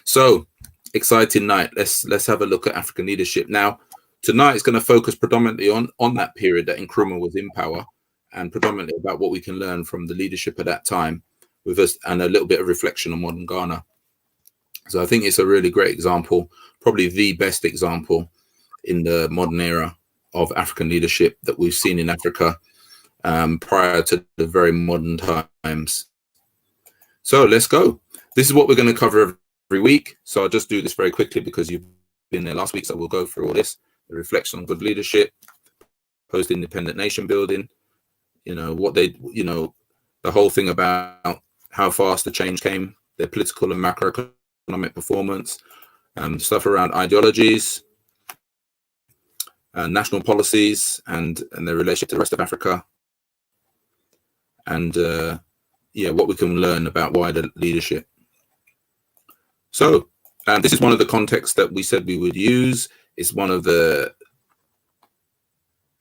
So, exciting night. Let's have a look at African leadership. Now, tonight is going to focus predominantly on that period that Incruma was in power, and predominantly about what we can learn from the leadership at that time, with us, and a little bit of reflection on modern Ghana. So I think it's a really great example, probably the best example in the modern era of African leadership that we've seen in Africa prior to the very modern times. So let's go. This is what we're going to cover every week. So I'll just do this very quickly because you've been there last week. So we'll go through all this, the reflection on good leadership, post-independent nation building, what they, the whole thing about how fast the change came, their political and macroeconomic performance, stuff around ideologies, national policies, and their relationship to the rest of Africa, and what we can learn about wider leadership. So this is one of the contexts that we said we would use. It's one of the,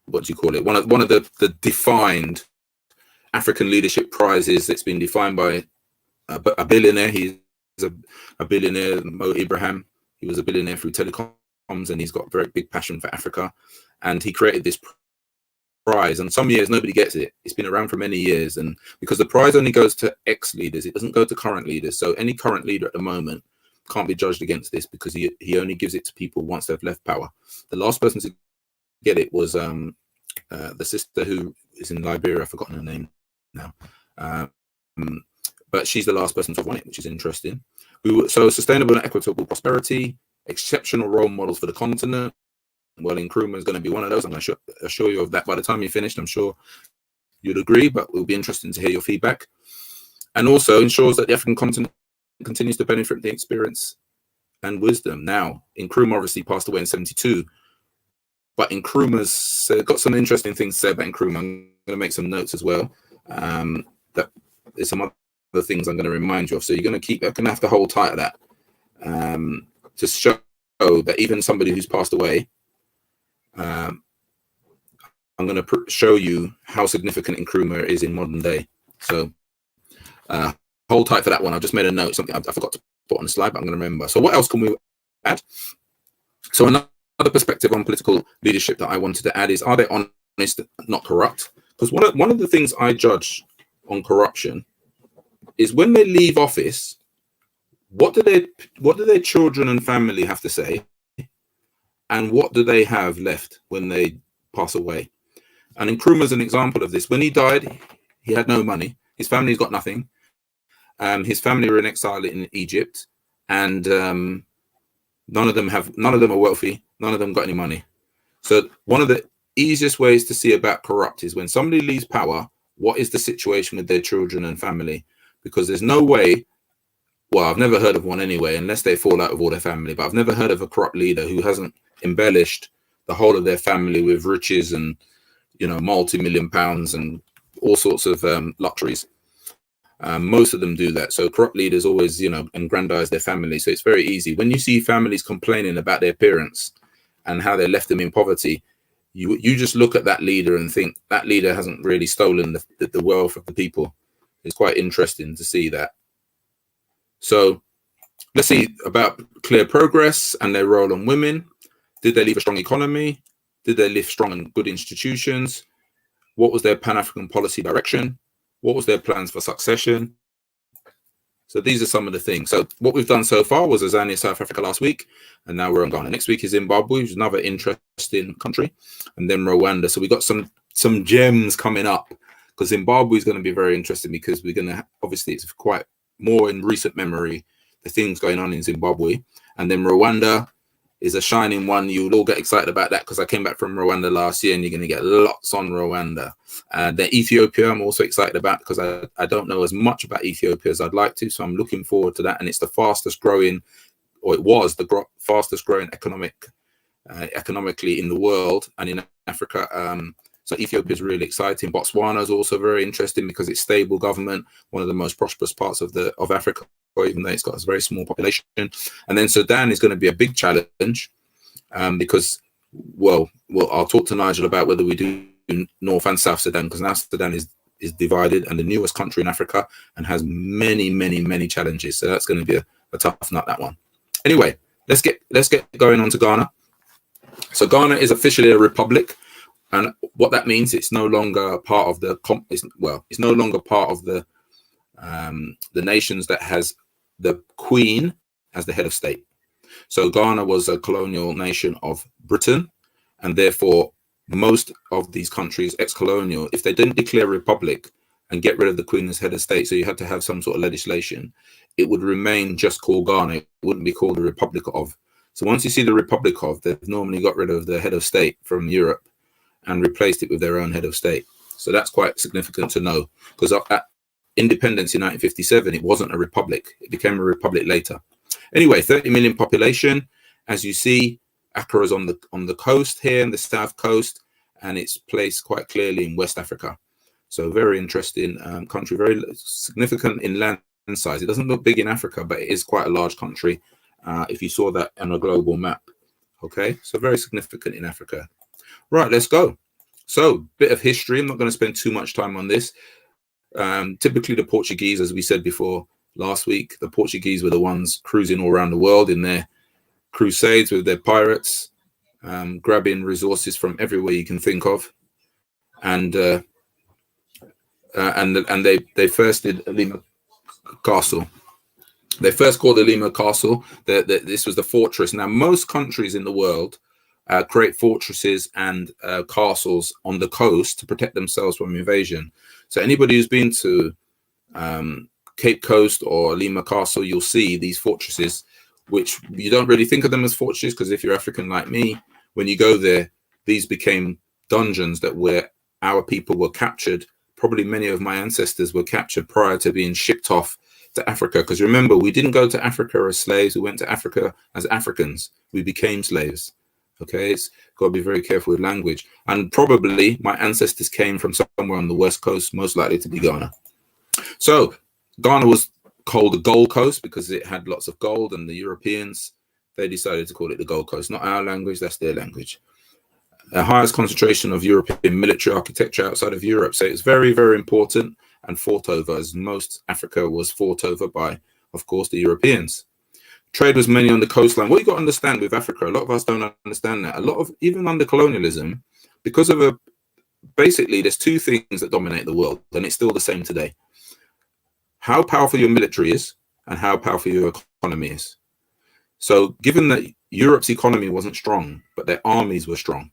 what do you call it? One of the defined African leadership prizes that's been defined by a billionaire. He's a billionaire, Mo Ibrahim. He was a billionaire through telecoms, and he's got a very big passion for Africa. And he created this prize, and some years nobody gets it. It's been around for many years, and because the prize only goes to ex-leaders, it doesn't go to current leaders. So any current leader at the moment can't be judged against this, because he only gives it to people once they've left power. The last person to get it was the sister who is in Liberia. I've forgotten her name now, but she's the last person to have won it, which is interesting. So sustainable and equitable prosperity, exceptional role models for the continent. Well, Incruma is going to be one of those. I'm going to assure you of that by the time you're finished. I'm sure you'd agree, but it will be interesting to hear your feedback. And also ensures that the African continent continues to benefit from the experience and wisdom. Now, Incruma obviously passed away in 1972, but Incruma's got some interesting things to say about Incruma. I'm going to make some notes as well. That there's some other things I'm going to remind you of. So you're going to have to hold tight to that to show that even somebody who's passed away, I'm going to show you how significant Incruma is in modern day. So hold tight for that one. I've just made a note, something I forgot to put on the slide, but I'm going to remember. So what else can we add? So another perspective on political leadership that I wanted to add is, are they honest, not corrupt? Because one of the things I judge on corruption is when they leave office, what do their children and family have to say? And what do they have left when they pass away? And Nkrumah is an example of this. When he died, he had no money. His family's got nothing. His family were in exile in Egypt, and none of them are wealthy. None of them got any money. So one of the easiest ways to see about corrupt is when somebody leaves power, what is the situation with their children and family? Because there's no way, well, I've never heard of one anyway, unless they fall out with all their family, but I've never heard of a corrupt leader who hasn't embellished the whole of their family with riches and, multi-million pounds and all sorts of luxuries. Most of them do that. So corrupt leaders always, aggrandize their family. So it's very easy. When you see families complaining about their parents and how they left them in poverty, you just look at that leader and think that leader hasn't really stolen the wealth of the people. It's quite interesting to see that. So let's see about clear progress and their role on women. Did they leave a strong economy? Did they leave strong and good institutions? What was their Pan-African policy direction? What was their plans for succession? So these are some of the things. So what we've done so far was Tanzania, South Africa last week, and now we're on Ghana. Next week is Zimbabwe, which is another interesting country, and then Rwanda. So we've got some gems coming up, because Zimbabwe is going to be very interesting, because we're going to, obviously it's quite more in recent memory, the things going on in Zimbabwe. And then Rwanda is a shining one. You'll all get excited about that, because I came back from Rwanda last year, and you're going to get lots on Rwanda. Then Ethiopia, I'm also excited about, because I don't know as much about Ethiopia as I'd like to. So I'm looking forward to that. And it's the fastest growing, or it was the fastest growing economically in the world and in Africa. So Ethiopia is really exciting. Botswana is also very interesting, because it's stable government, one of the most prosperous parts of Africa, even though it's got a very small population. And then Sudan is going to be a big challenge, because, well, I'll talk to Nigel about whether we do North and South Sudan, because now Sudan is divided and the newest country in Africa and has many, many, many challenges. So that's going to be a tough nut, that one. Anyway, let's get going on to Ghana. So Ghana is officially a republic, and what that means, it's no longer part of the it's no longer part of the nations that has the Queen as the head of state. So Ghana was a colonial nation of Britain, and therefore most of these countries, ex-colonial, if they didn't declare a republic and get rid of the Queen as head of state, so you had to have some sort of legislation, it would remain just called Ghana. It wouldn't be called the Republic of. So once you see the Republic of, they've normally got rid of the head of state from Europe and replaced it with their own head of state. So that's quite significant to know, because at independence in 1957, it wasn't a republic. It became a republic later. Anyway, 30 million population. As you see, Accra is on the coast here, in the south coast, and it's placed quite clearly in West Africa. So very interesting country, very significant in land size. It doesn't look big in Africa, but it is quite a large country if you saw that on a global map. Okay, so very significant in Africa. Right, let's go. So, bit of history. I'm not going to spend too much time on this. Typically, the Portuguese, as we said before last week, the Portuguese were the ones cruising all around the world in their crusades with their pirates, grabbing resources from everywhere you can think of, and they first did Lima Castle. They first called it Lima Castle. This was the fortress. Now, most countries in the world create fortresses and castles on the coast to protect themselves from invasion. So anybody who's been to Cape Coast or Lima Castle, you'll see these fortresses, which you don't really think of them as fortresses, because if you're African like me, when you go there, these became dungeons that where our people were captured. Probably many of my ancestors were captured prior to being shipped off to Africa. Because remember, we didn't go to Africa as slaves. We went to Africa as Africans. We became slaves. Okay, it's got to be very careful with language. And probably my ancestors came from somewhere on the west coast, most likely to be Ghana. So Ghana was called the Gold Coast because it had lots of gold, and the Europeans, they decided to call it the Gold Coast. Not our language, that's their language. The highest concentration of European military architecture outside of Europe. So it's very, very important and fought over, as most Africa was fought over by, of course, the Europeans. Trade was mainly on the coastline. What you got to understand with Africa, a lot of us don't understand that. A lot of, even under colonialism, because of basically there's two things that dominate the world, and it's still the same today. How powerful your military is and how powerful your economy is. So given that Europe's economy wasn't strong, but their armies were strong,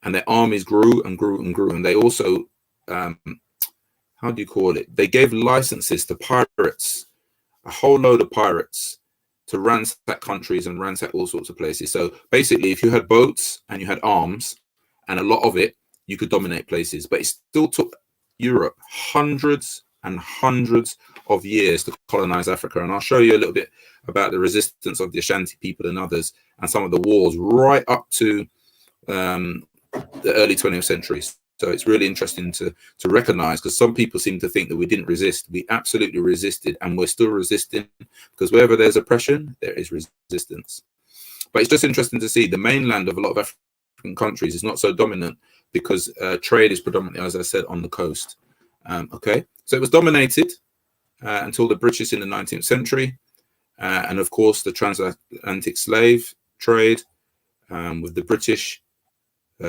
and their armies grew and grew and grew, and they also, how do you call it? They gave licenses to pirates, a whole load of pirates, to ransack countries and ransack all sorts of places. So basically, if you had boats and you had arms and a lot of it, you could dominate places. But it still took Europe hundreds and hundreds of years to colonize Africa. And I'll show you a little bit about the resistance of the Ashanti people and others, and some of the wars right up to the early 20th century. So it's really interesting to recognize, because some people seem to think that we didn't resist. We absolutely resisted, and we're still resisting, because wherever there's oppression, there is resistance. But it's just interesting to see the mainland of a lot of African countries is not so dominant, because trade is predominantly, as I said, on the coast. Okay, so it was dominated until the British in the 19th century, and of course the transatlantic slave trade, with the British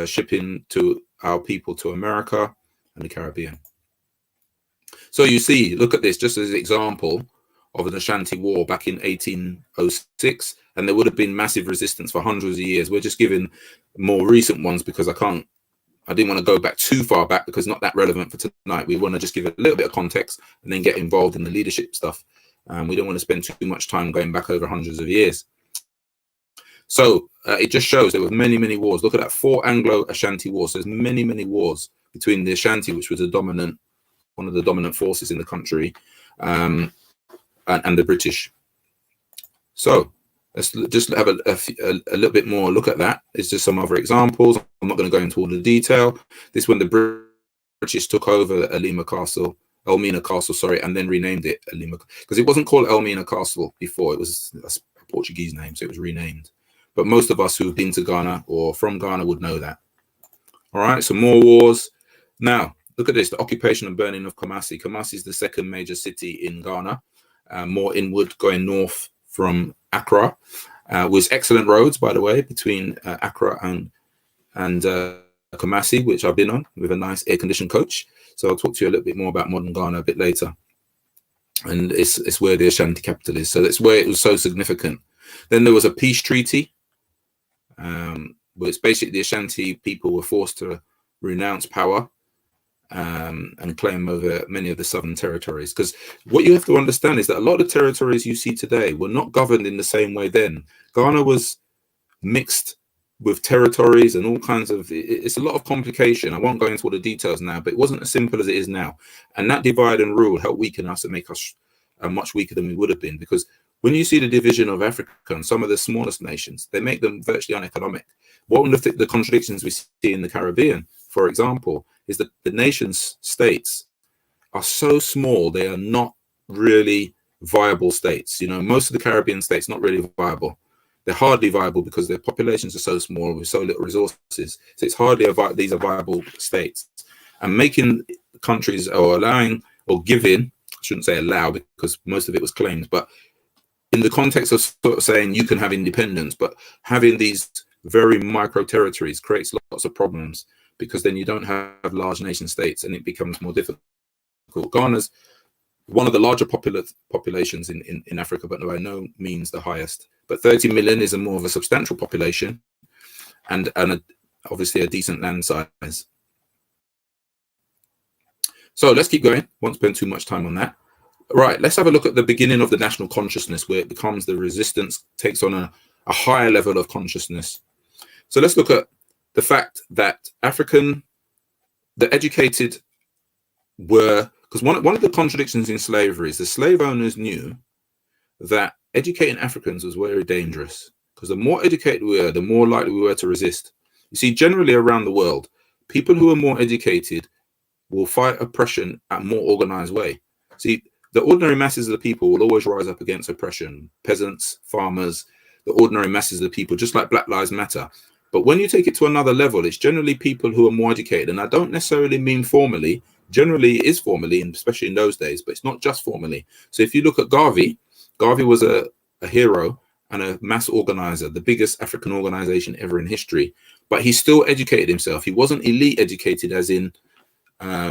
shipping to our people to America and the Caribbean. So you see, look at this just as an example of an Ashanti war back in 1806, and there would have been massive resistance for hundreds of years. We're just giving more recent ones because I didn't want to go back too far back, because not that relevant for tonight. We want to just give it a little bit of context and then get involved in the leadership stuff. We don't want to spend too much time going back over hundreds of years. So it just shows there were many, many wars. Look at that, 4 Anglo-Ashanti wars. There's many, many wars between the Ashanti, which was one of the dominant forces in the country, and the British. So let's just have a little bit more look at that. It's just some other examples. I'm not going to go into all the detail. This when the British took over Elmina Castle, and then renamed it Elmina, because it wasn't called Elmina Castle before. It was a Portuguese name, so it was renamed. But most of us who've been to Ghana or from Ghana would know that. All right, so more wars. Now, look at this, the occupation and burning of Kumasi. Kumasi is the second major city in Ghana, more inward, going north from Accra. Was excellent roads, by the way, between Accra and Kumasi, which I've been on with a nice air-conditioned coach. So I'll talk to you a little bit more about modern Ghana a bit later. And it's where the Ashanti capital is. So that's where it was so significant. Then there was a peace treaty, where it's basically the Ashanti people were forced to renounce power and claim over many of the southern territories. Because what you have to understand is that a lot of the territories you see today were not governed in the same way then. Ghana was mixed with territories and all kinds of, it's a lot of complication. I won't go into all the details now, but it wasn't as simple as it is now. And that divide and rule helped weaken us and make us much weaker than we would have been. Because when you see the division of Africa and some of the smallest nations, they make them virtually uneconomic. One of the contradictions we see in the Caribbean, for example, is that the nations states are so small, they are not really viable states. You know, most of the Caribbean states not really viable. They're hardly viable because their populations are so small with so little resources. So it's hardly these are viable states. And making countries or allowing or giving, I shouldn't say allow because most of it was claimed, but in the context of sort of saying you can have independence, but having these very micro territories creates lots of problems because then you don't have large nation states and it becomes more difficult. Ghana's one of the larger populations in Africa, but by no means the highest. But 30 million is a more of a substantial population and obviously a decent land size. So let's keep going. Won't spend too much time on that. Right, let's have a look at the beginning of the national consciousness, where it becomes the resistance takes on a higher level of consciousness. So let's look at the fact that the educated were, because one of the contradictions in slavery is the slave owners knew that educating Africans was very dangerous, because the more educated we were, the more likely we were to resist. You see, generally around the world, people who are more educated will fight oppression at a more organized way. See, the ordinary masses of the people will always rise up against oppression. Peasants, farmers, the ordinary masses of the people, just like Black Lives Matter. But when you take it to another level, it's generally people who are more educated. And I don't necessarily mean formally. Generally, it is formally, and especially in those days, but it's not just formally. So if you look at Garvey was a hero and a mass organizer, the biggest African organization ever in history. But he still educated himself. He wasn't elite educated as in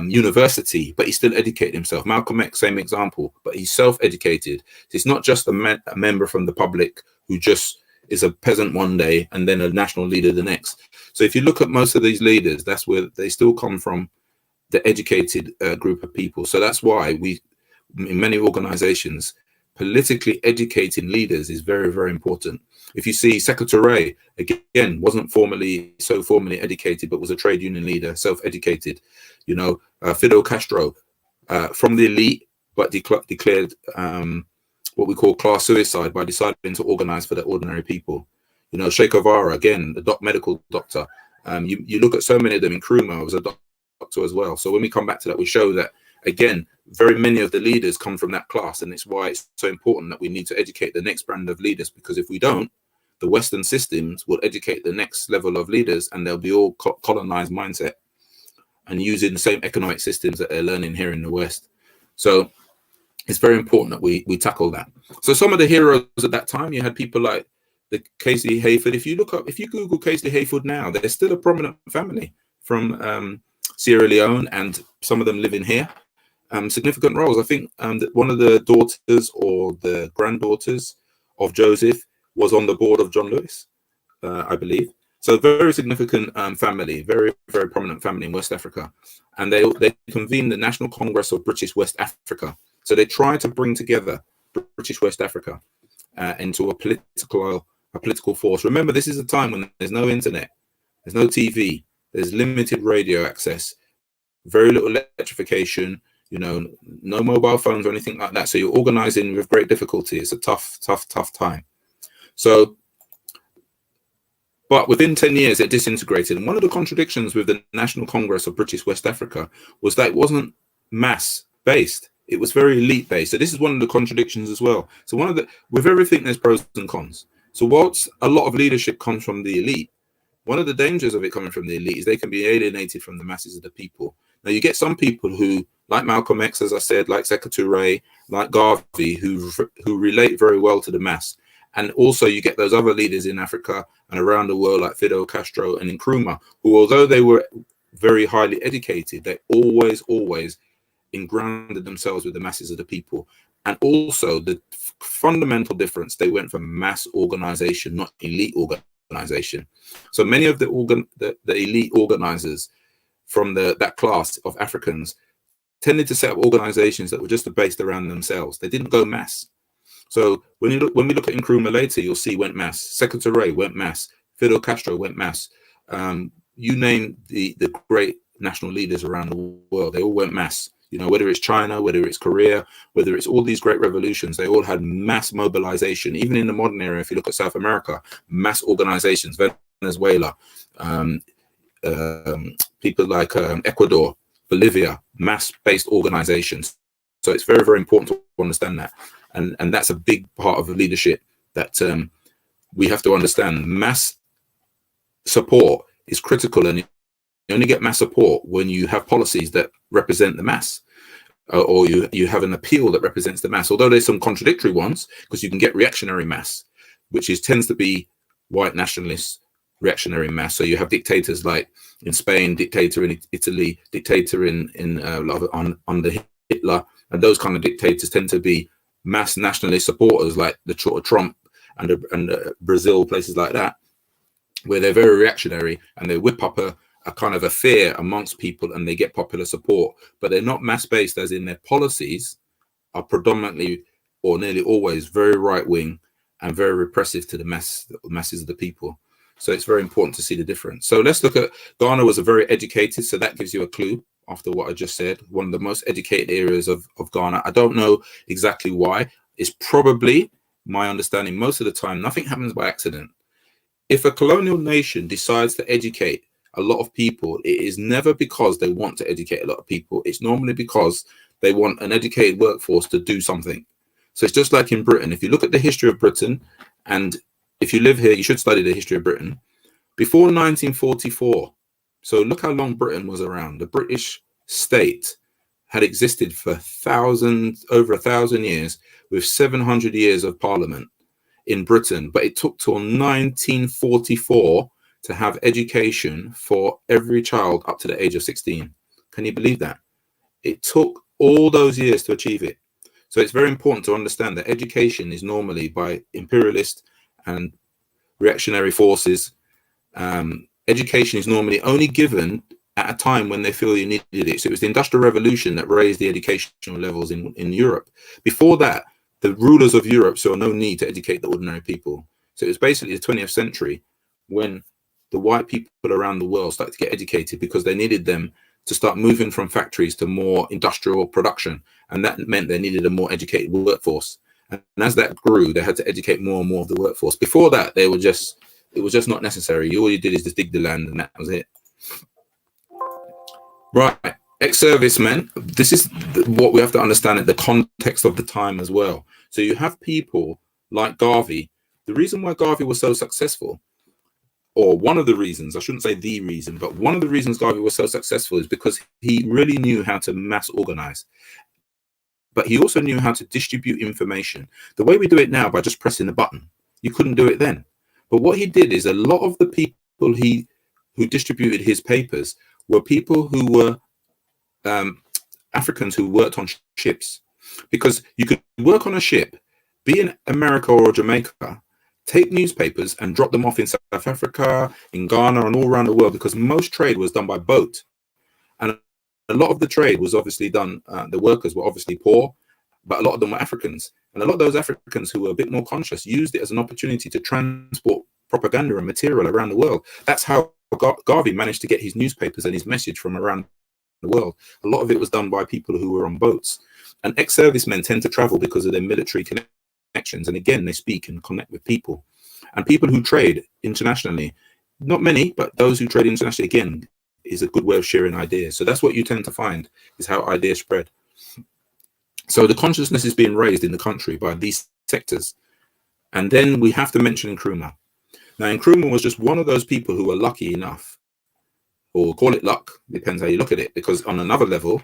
university, but he still educated himself. Malcolm X, same example, but he's self-educated. It's not just a member from the public who just is a peasant one day and then a national leader the next. So if you look at most of these leaders, that's where they still come from, the educated group of people. So that's why we, in many organizations, politically educating leaders is very, very important. If you see Secretary, again, wasn't so formally educated, but was a trade union leader, self-educated. You know, Fidel Castro, from the elite, but declared what we call class suicide by deciding to organize for the ordinary people. You know, Che Guevara, again, the medical doctor. You look at so many of them. Incruma was a doctor as well. So when we come back to that, we show that, again, very many of the leaders come from that class. And it's why it's so important that we need to educate the next brand of leaders, because if we don't, the Western systems will educate the next level of leaders and they'll be all colonized mindset and using the same economic systems that they're learning here in the West. So it's very important that we tackle that. So some of the heroes at that time, you had people like the Casey Hayford. If you Google Casey Hayford now, they're still a prominent family from Sierra Leone, and some of them living here. Significant roles. I think that one of the daughters or the granddaughters of Joseph was on the board of John Lewis, I believe. So very significant family, very, very prominent family in West Africa. And they convened the National Congress of British West Africa. So they tried to bring together British West Africa into a political force. Remember, this is a time when there's no internet, there's no TV, there's limited radio access, very little electrification, you know, no mobile phones or anything like that. So you're organizing with great difficulty. It's a tough time. So, but within 10 years, it disintegrated. And one of the contradictions with the National Congress of British West Africa was that it wasn't mass based. It was very elite based. So this is one of the contradictions as well. So with everything, there's pros and cons. So whilst a lot of leadership comes from the elite, one of the dangers of it coming from the elite is they can be alienated from the masses of the people. Now you get some people who, like Malcolm X, as I said, like Secretary, like Garvey, who relate very well to the mass. And also you get those other leaders in Africa and around the world like Fidel Castro and Incruma, who, although they were very highly educated, they always engrounded themselves with the masses of the people. And also the fundamental difference, they went for mass organization, not elite organization. So many of the elite organizers from that class of Africans tended to set up organizations that were just based around themselves. They didn't go mass. So when we look at Incruma later, you'll see went mass. Secretary went mass. Fidel Castro went mass. You name the great national leaders around the world, they all went mass. You know, whether it's China, whether it's Korea, whether it's all these great revolutions, they all had mass mobilization. Even in the modern era, if you look at South America, mass organizations, Venezuela, people like Ecuador, Bolivia, mass-based organizations. So it's very, very important to understand that. And that's a big part of the leadership that we have to understand. Mass support is critical, and you only get mass support when you have policies that represent the mass, or you have an appeal that represents the mass. Although there's some contradictory ones, because you can get reactionary mass, which tends to be white nationalist reactionary mass. So you have dictators like in Spain, dictator in Italy, dictator under Hitler, and those kind of dictators tend to be mass nationalist supporters, like the Trump and Brazil, places like that, where they're very reactionary and they whip up a kind of a fear amongst people and they get popular support, but they're not mass based, as in their policies are predominantly or nearly always very right wing and very repressive to the masses of the people. So it's very important to see the difference. So let's look at Ghana. Was a very educated, so that gives you a clue after what I just said. One of the most educated areas of Ghana. I don't know exactly why. It's probably, my understanding, most of the time, nothing happens by accident. If a colonial nation decides to educate a lot of people, it is never because they want to educate a lot of people. It's normally because they want an educated workforce to do something. So it's just like in Britain. If you look at the history of Britain, and if you live here, you should study the history of Britain. Before 1944, so look how long Britain was around. The British state had existed for over 1,000 years, with 700 years of parliament in Britain. But it took till 1944 to have education for every child up to the age of 16. Can you believe that? It took all those years to achieve it. So it's very important to understand that education is normally by imperialist and reactionary forces. Education is normally only given at a time when they feel you needed it. So it was the Industrial Revolution that raised the educational levels in Europe. Before that, the rulers of Europe saw no need to educate the ordinary people. So it was basically the 20th century when the white people around the world started to get educated, because they needed them to start moving from factories to more industrial production. And that meant they needed a more educated workforce. And as that grew, they had to educate more and more of the workforce. Before that, it was just not necessary. All you did is just dig the land, and that was it. Right, ex-servicemen. This is what we have to understand in the context of the time as well. So you have people like Garvey. The reason why Garvey was so successful, or one of the reasons, I shouldn't say the reason, but one of the reasons Garvey was so successful is because he really knew how to mass organize. But he also knew how to distribute information. The way we do it now, by just pressing the button, you couldn't do it then. But what he did is, a lot of the people who distributed his papers were people who were Africans who worked on ships. Because you could work on a ship, be in America or Jamaica, take newspapers and drop them off in South Africa, in Ghana, and all around the world, because most trade was done by boat. And a lot of the trade was obviously done, the workers were obviously poor, but a lot of them were Africans. And a lot of those Africans who were a bit more conscious used it as an opportunity to transport propaganda and material around the world. That's how Garvey managed to get his newspapers and his message from around the world. A lot of it was done by people who were on boats. And ex-servicemen tend to travel because of their military connections. And again, they speak and connect with people. And people who trade internationally, not many, but those who trade internationally, again, is a good way of sharing ideas. So that's what you tend to find, is how ideas spread. So the consciousness is being raised in the country by these sectors. And then we have to mention Incruma. Now, Incruma was just one of those people who were lucky enough, or call it luck, depends how you look at it, because on another level,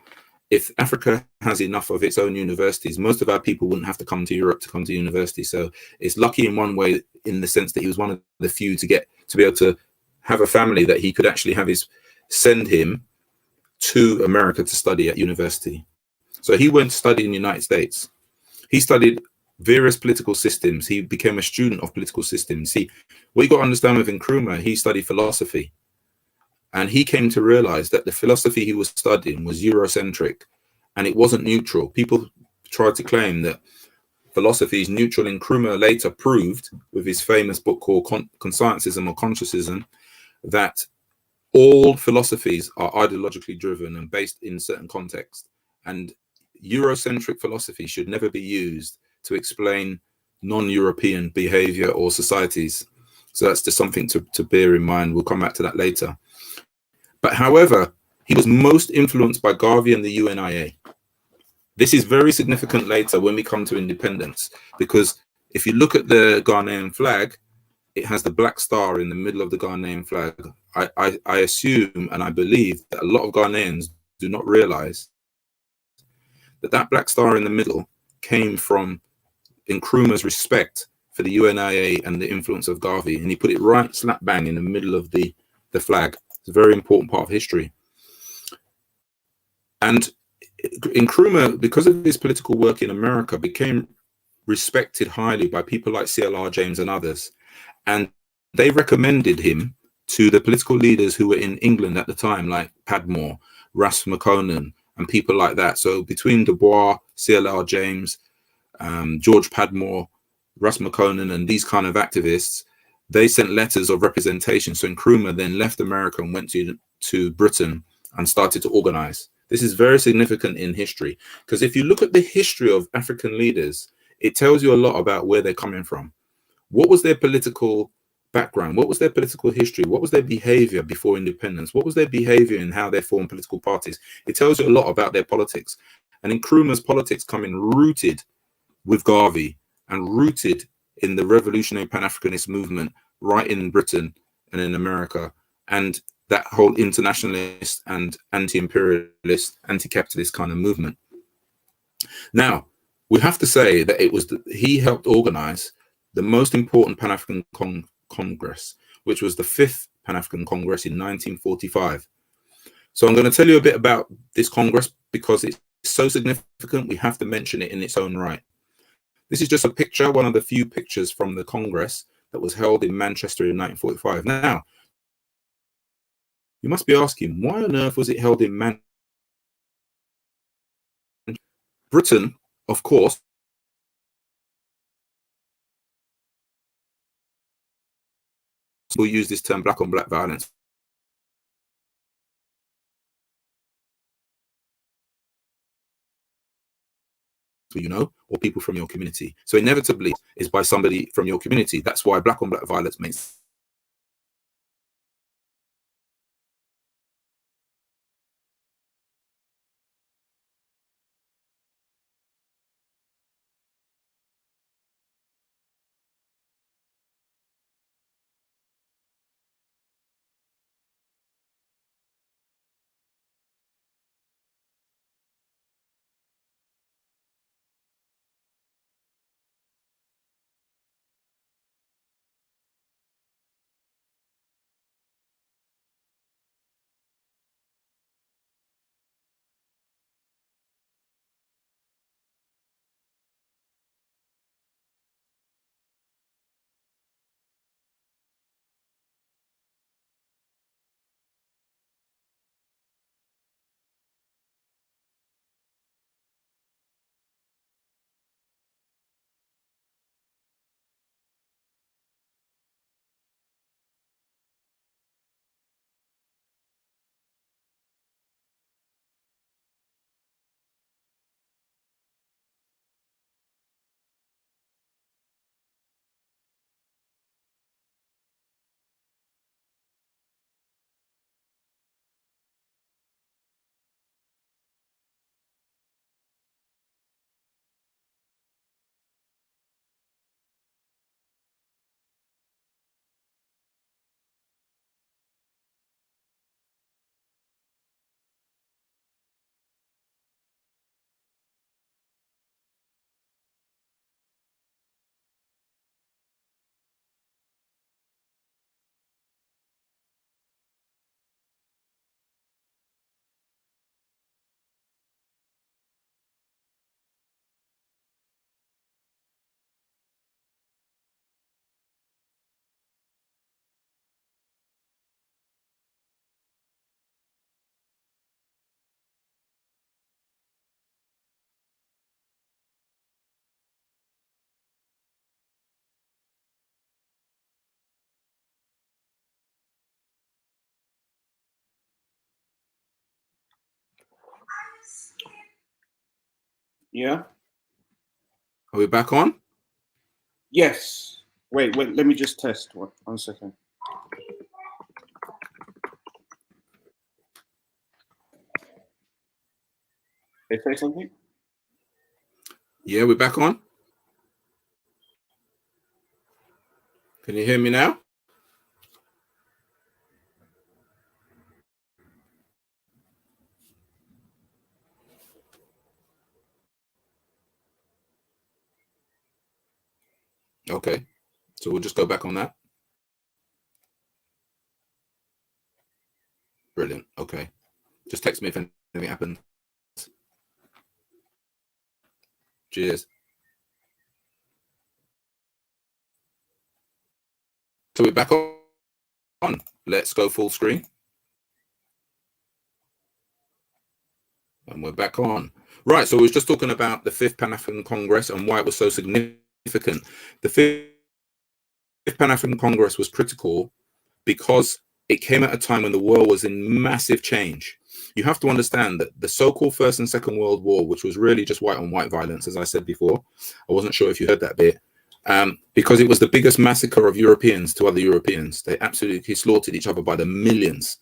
if Africa has enough of its own universities, most of our people wouldn't have to come to Europe to come to university. So it's lucky in one way, in the sense that he was one of the few to be able to have a family that he could actually send him to America to study at university. So he went to study in the United States. He studied various political systems. He became a student of political systems. See, what you got to understand with Incruma, he studied philosophy. And he came to realize that the philosophy he was studying was Eurocentric and it wasn't neutral. People tried to claim that philosophy is neutral. Incruma later proved with his famous book called Conscientism or Consciousism that all philosophies are ideologically driven and based in certain context. And Eurocentric philosophy should never be used to explain non-European behavior or societies. So that's just something to bear in mind. We'll come back to that later. But however, he was most influenced by Garvey and the UNIA. This is very significant later when we come to independence, because if you look at the Ghanaian flag, it has the black star in the middle of the Ghanaian flag. I assume and I believe that a lot of Ghanaians do not realize that that black star in the middle came from Nkrumah's respect for the UNIA and the influence of Garvey, and he put it right slap bang in the middle of the flag. It's a very important part of history. And Incruma, because of his political work in America, became respected highly by people like CLR James and others. And they recommended him to the political leaders who were in England at the time, like Padmore, Ras McConan, and people like that. So between Du Bois, CLR James, George Padmore, Ras McConan, and these kind of activists, they sent letters of representation. So Incruma then left America and went to Britain and started to organize. This is very significant in history, because if you look at the history of African leaders, it tells you a lot about where they're coming from. What was their political background? What was their political history? What was their behavior before independence? What was their behavior in how they formed political parties? It tells you a lot about their politics. And Nkrumah's politics come in rooted with Garvey and rooted in the revolutionary Pan-Africanist movement right in Britain and in America, and that whole internationalist and anti-imperialist, anti-capitalist kind of movement. Now, we have to say that he helped organize the most important Pan-African Congress, which was the 5th Pan-African Congress in 1945. So I'm going to tell you a bit about this Congress because it's so significant, we have to mention it in its own right. This is just a picture, one of the few pictures from the Congress that was held in Manchester in 1945. Now, you must be asking, why on earth was it held in Manchester? Britain, of course, will use this term black on black violence. You know, or people from your community. So inevitably is by somebody from your community. That's why black on black violence makes Yeah. Are we back on? Yes. Wait, let me just test. One second. They say something? Yeah, we're back on. Can you hear me now? Okay, so we'll just go back on that. Brilliant. Okay, just text me if anything happens. Cheers. So we're back on. Let's go full screen. And we're back on. Right, so we were just talking about the 5th Pan-African Congress and why it was so significant. The 5th Pan-African Congress was critical because it came at a time when the world was in massive change. You have to understand that the so-called First and Second World War, which was really just white on white violence, as I said before, I wasn't sure if you heard that bit, because it was the biggest massacre of Europeans to other Europeans. They absolutely slaughtered each other by the millions.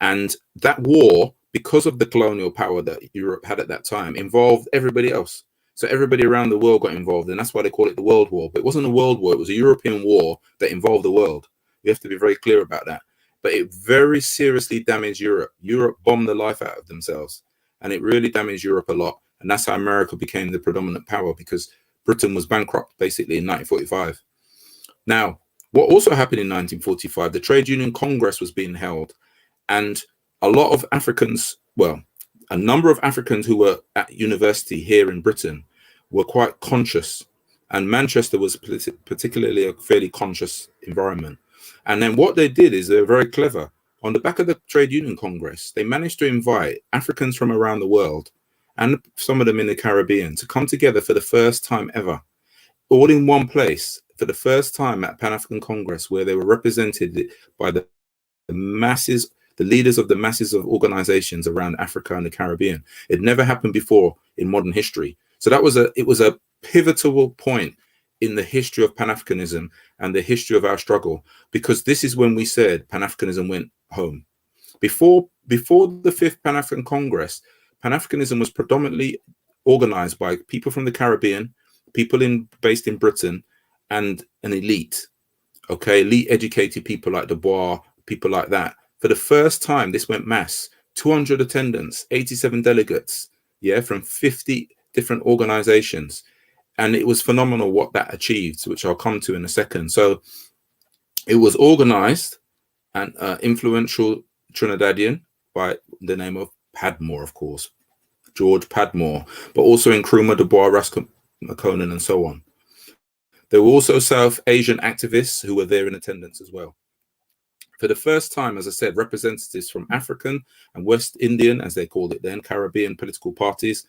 And that war, because of the colonial power that Europe had at that time, involved everybody else. So everybody around the world got involved, and that's why they call it the World War. But it wasn't a world war, it was a European war that involved the world. We have to be very clear about that. But it very seriously damaged Europe. Europe bombed the life out of themselves, and it really damaged Europe a lot. And that's how America became the predominant power, because Britain was bankrupt basically in 1945. Now, what also happened in 1945, the Trade Union Congress was being held, and a lot of Africans, well, a number of Africans who were at university here in Britain were quite conscious, and Manchester was particularly a fairly conscious environment. And then what they did is they're very clever. On the back of the Trade Union Congress, they managed to invite Africans from around the world, and some of them in the Caribbean, to come together for the first time ever, all in one place, for the first time at Pan-African Congress, where they were represented by the masses, the leaders of the masses of organizations around Africa and the Caribbean. It never happened before in modern history. So that was it was a pivotal point in the history of Pan-Africanism and the history of our struggle, because this is when we said Pan-Africanism went home. Before the 5th Pan-African Congress, Pan-Africanism was predominantly organized by people from the Caribbean, people based in Britain, and an elite, okay, elite educated people like Du Bois, people like that. For the first time, this went mass. 200 attendants, 87 delegates, yeah, from 50 different organizations. And it was phenomenal what that achieved, which I'll come to in a second. So it was organized and influential Trinidadian by the name of Padmore, of course, George Padmore, but also Incruma, Du Bois, Makonnen, and so on. There were also South Asian activists who were there in attendance as well. For the first time, as I said, representatives from African and West Indian, as they called it then, Caribbean political parties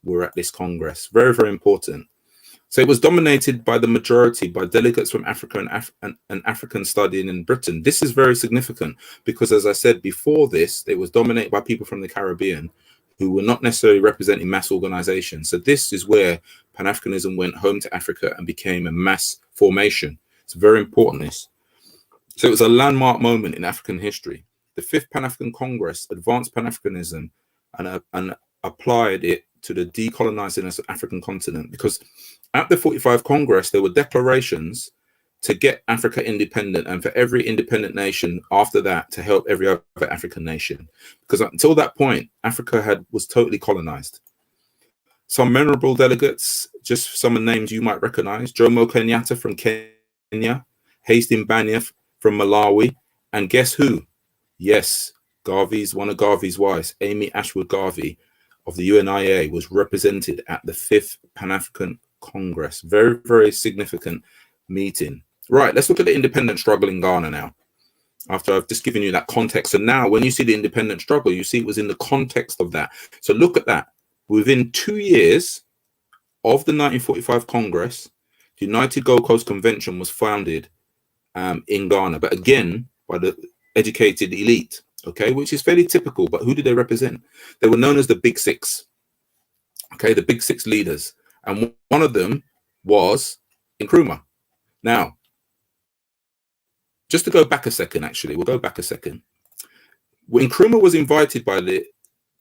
were at this Congress. Very, very important. So it was dominated by the majority, by delegates from Africa and African studying in Britain. This is very significant because, as I said before this, it was dominated by people from the Caribbean who were not necessarily representing mass organizations. So this is where Pan-Africanism went home to Africa and became a mass formation. It's very important, this. So it was a landmark moment in African history. The 5th Pan-African Congress advanced Pan-Africanism and applied it to the decolonizing of the African continent, because at the 45 Congress, there were declarations to get Africa independent, and for every independent nation after that to help every other African nation. Because until that point, Africa was totally colonized. Some memorable delegates, just some names you might recognize: Jomo Kenyatta from Kenya, Hastings Banya from Malawi, and guess who? Yes, one of Garvey's wives, Amy Ashwood Garvey of the UNIA, was represented at the 5th Pan-African Congress. Very, very significant meeting. Right, let's look at the independent struggle in Ghana now, after I've just given you that context. And now when you see the independent struggle, you see it was in the context of that. So look at that. Within 2 years of the 1945 Congress, the United Gold Coast Convention was founded in Ghana, but again, by the educated elite, okay, which is fairly typical. But who did they represent? They were known as the Big Six. Okay, the big six leaders. And one of them was Incruma. Now, just to go back a second, actually, we'll go back a second. When Incruma was invited by the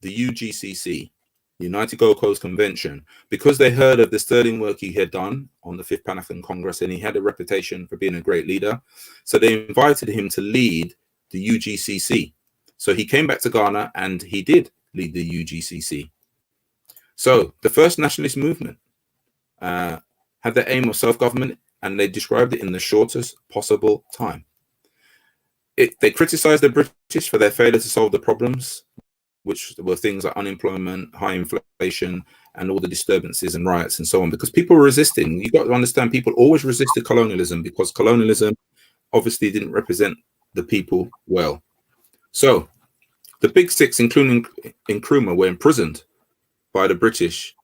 UGCC, United Gold Coast Convention, because they heard of the sterling work he had done on the Fifth Pan-African Congress, and he had a reputation for being a great leader. So they invited him to lead the UGCC. So he came back to Ghana and he did lead the UGCC. So the first nationalist movement had the aim of self-government, and they described it in the shortest possible time. They criticized the British for their failure to solve the problems, which were things like unemployment, high inflation, and all the disturbances and riots and so on, because people were resisting. You've got to understand, people always resisted colonialism because colonialism obviously didn't represent the people well. So the big six, including Incruma, were imprisoned by the British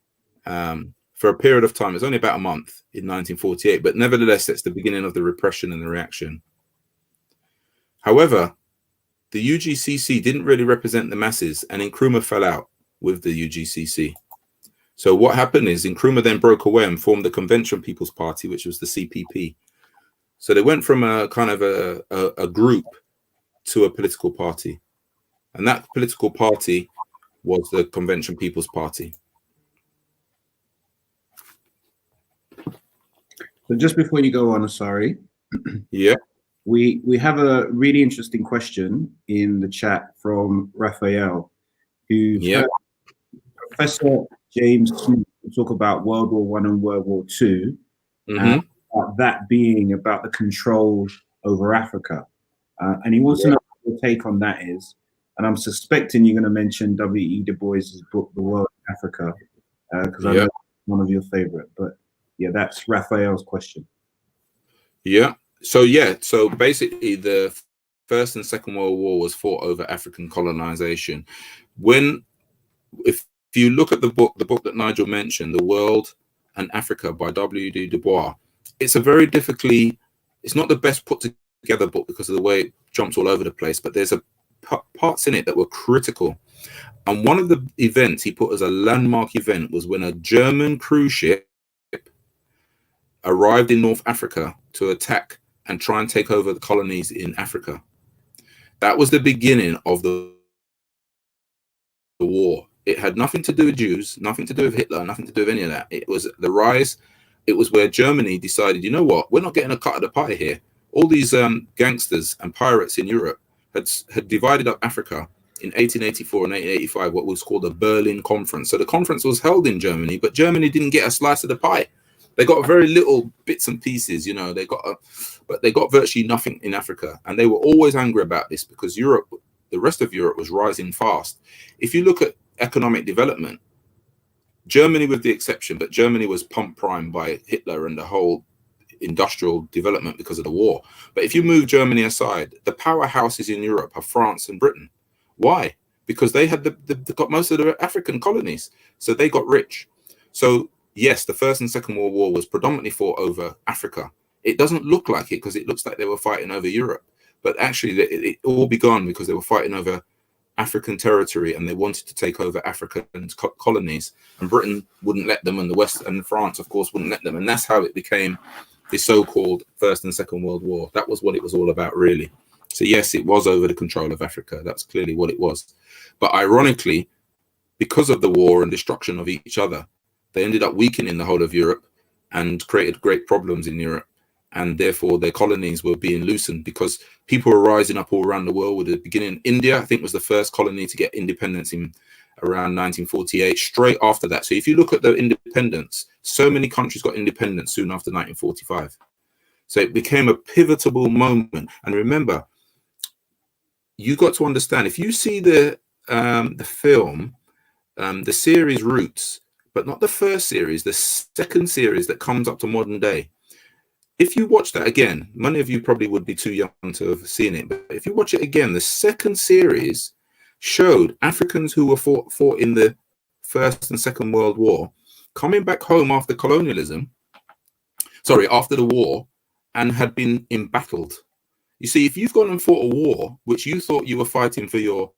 for a period of time. It's only about a month in 1948, but nevertheless, it's the beginning of the repression and the reaction. However, the UGCC didn't really represent the masses, and Incruma fell out with the UGCC. So what happened is Incruma then broke away and formed the Convention People's Party, which was the CPP. So they went from a kind of a group to a political party, and that political party was the Convention People's Party. So just before you go on, Asari, yeah, we have a really interesting question in the chat from Raphael, who Professor James Smith talk about World War I and World War II, and that being about the control over Africa, and he wants to know what your take on that is. And I'm suspecting you're going to mention W.E. Du Bois's book, The World in Africa, because I know it's one of your favorite. But yeah, that's Raphael's question. Yeah. So basically the First and Second World War was fought over African colonization. If you look at the book that Nigel mentioned, The World and Africa by W.E. Du Bois, it's a very it's not the best put together book because of the way it jumps all over the place, but there's parts in it that were critical. And one of the events he put as a landmark event was when a German cruise ship arrived in North Africa to attack and try and take over the colonies in Africa. That was the beginning of the war. It had nothing to do with Jews, nothing to do with Hitler, nothing to do with any of that. It was the rise. It was where Germany decided, you know what, we're not getting a cut of the pie here. All these gangsters and pirates in Europe had divided up Africa in 1884 and 1885, what was called the Berlin Conference. So the conference was held in Germany, but Germany didn't get a slice of the pie. They got very little bits and pieces, you know, but they got virtually nothing in Africa. And they were always angry about this because Europe, the rest of Europe was rising fast. If you look at economic development, Germany with the exception, but Germany was pump primed by Hitler and the whole industrial development because of the war. But if you move Germany aside, the powerhouses in Europe are France and Britain. Why? Because they had got most of the African colonies, so they got rich. So yes, the First and Second World War was predominantly fought over Africa. It doesn't look like it because it looks like they were fighting over Europe, but actually it all began because they were fighting over African territory and they wanted to take over African colonies, and Britain wouldn't let them, and the West and France, of course, wouldn't let them. And that's how it became the so-called First and Second World War. That was what it was all about, really. So yes, it was over the control of Africa. That's clearly what it was. But ironically, because of the war and destruction of each other, they ended up weakening the whole of Europe and created great problems in Europe. And therefore, their colonies were being loosened because people were rising up all around the world. With the beginning, India, I think, was the first colony to get independence in around 1948, straight after that. So if you look at the independence, so many countries got independence soon after 1945. So it became a pivotal moment. And remember, you got to understand, if you see the film, the series Roots, but not the first series, the second series that comes up to modern day. If you watch that again, many of you probably would be too young to have seen it, but if you watch it again, the second series showed Africans who were fought in the First and Second World War coming back home after after the war, and had been embattled. You see, if you've gone and fought a war which you thought you were fighting for your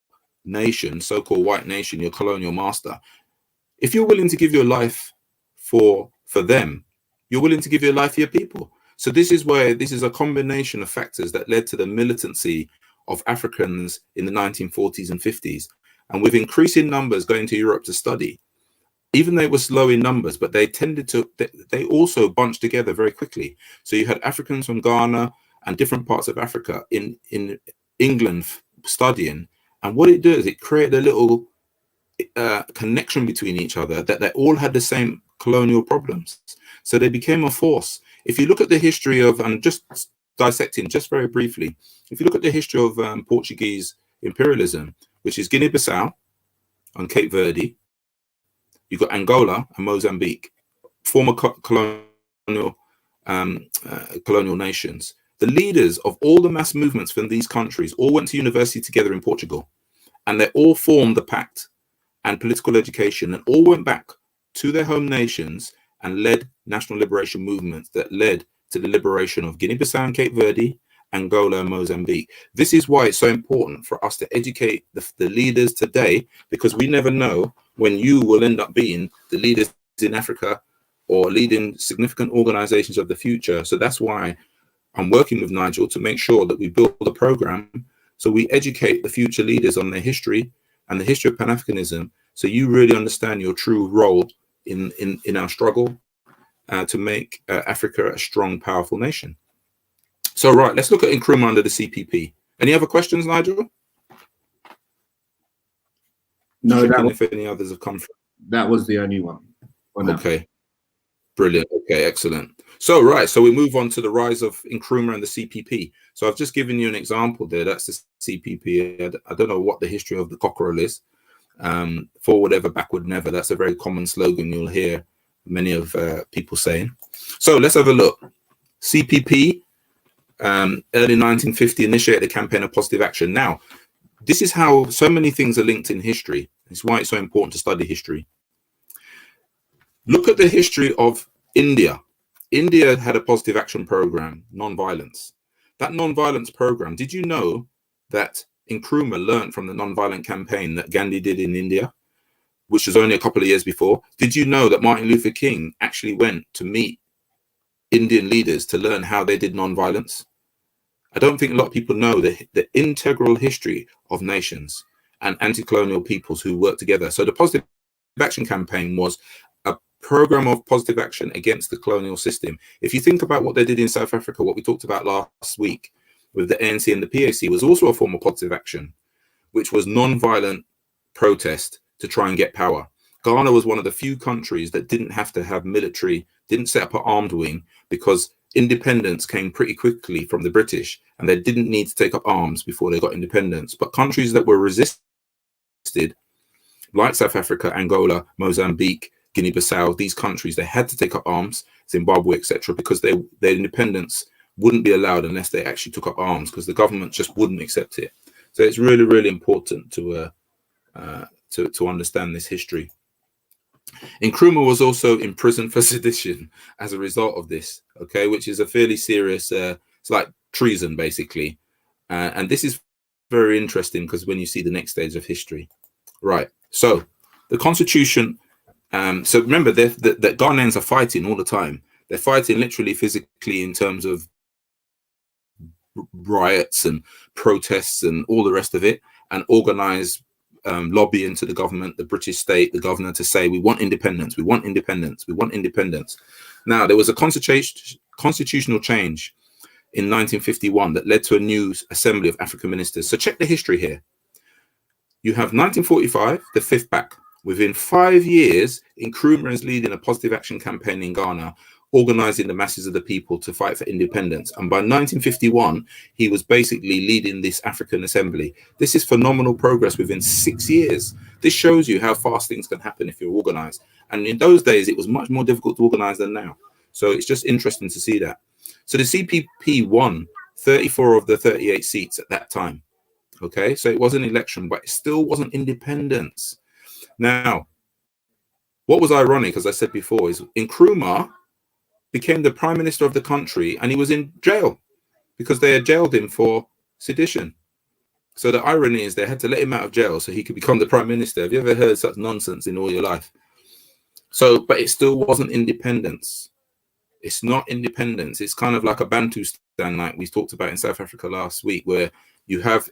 nation, so-called white nation, your colonial master, If you're willing to give your life for them, you're willing to give your life for your people. So this is where this is a combination of factors that led to the militancy of Africans in the 1940s and 50s. And with increasing numbers going to Europe to study, even though it was slow in numbers, but they tended to, they also bunched together very quickly. So you had Africans from Ghana and different parts of Africa in England studying. And what it does, it created a little connection between each other, that they all had the same colonial problems. So they became a force. If you look at the history of, and just dissecting just very briefly, if you look at the history of Portuguese imperialism, which is Guinea-Bissau on Cape Verde, you've got Angola and Mozambique, former colonial nations. The leaders of all the mass movements from these countries all went to university together in Portugal, and they all formed the pact and political education, and all went back to their home nations and led national liberation movements that led to the liberation of Guinea-Bissau and Cape Verde, Angola and Mozambique. This is why it's so important for us to educate the leaders today, because we never know when you will end up being the leaders in Africa or leading significant organizations of the future. So that's why I'm working with Nigel to make sure that we build a program so we educate the future leaders on their history and the history of Pan-Africanism, so you really understand your true role in our struggle to make Africa a strong, powerful nation. So, right, let's look at Incruma under the CPP. Any other questions, Nigel? No, if any others have come through. That was the only one. Okay, brilliant. Okay, excellent. So, right, so we move on to the rise of Incruma and the CPP. So I've just given you an example there. That's the CPP. I don't know what the history of the cockerel is. Forward ever, backward never. That's a very common slogan you'll hear many of people saying. So let's have a look. CPP, early 1950, initiated a campaign of positive action. Now, this is how so many things are linked in history. It's why it's so important to study history. Look at the history of India. India had a positive action program, non-violence. That non-violence program, did you know that Incruma learned from the non-violent campaign that Gandhi did in India, which was only a couple of years before? Did you know that Martin Luther King actually went to meet Indian leaders to learn how they did non-violence? I don't think a lot of people know the integral history of nations and anti-colonial peoples who work together. So the positive action campaign was a program of positive action against the colonial system. If you think about what they did in South Africa, what we talked about last week with the ANC and the PAC was also a form of positive action, which was non-violent protest to try and get power. Ghana was one of the few countries that didn't have to have military, didn't set up an armed wing, because independence came pretty quickly from the British, and they didn't need to take up arms before they got independence. But countries that were resisted, like South Africa, Angola, Mozambique, Guinea-Bissau, these countries, they had to take up arms, Zimbabwe, etc., because their independence wouldn't be allowed unless they actually took up arms, because the government just wouldn't accept it. So it's really, really important to understand this history. Incruma was also imprisoned for sedition as a result of this, okay, which is a fairly serious, it's like treason, basically. And this is very interesting because when you see the next stage of history. Right, so the constitution, so remember that Ghanaians are fighting all the time. They're fighting literally physically in terms of riots and protests and all the rest of it, and organized lobbying to the government, the British state, the governor, to say, we want independence, we want independence, we want independence. Now, there was a constitutional change in 1951 that led to a new assembly of African ministers. So check the history here. You have 1945, the fifth back. Within 5 years, Incruma is leading a positive action campaign in Ghana, organizing the masses of the people to fight for independence. And by 1951, he was basically leading this African assembly. This is phenomenal progress within 6 years. This shows you how fast things can happen if you're organized. And in those days, it was much more difficult to organize than now. So it's just interesting to see that. So the CPP won 34 of the 38 seats at that time. Okay, so it was an election, but it still wasn't independence. Now, what was ironic, as I said before, is Incruma became the prime minister of the country, and he was in jail because they had jailed him for sedition. So the irony is they had to let him out of jail so he could become the prime minister. Have you ever heard such nonsense in all your life? So, but it still wasn't independence. It's not independence. It's kind of like a Bantustan, like we talked about in South Africa last week, where you have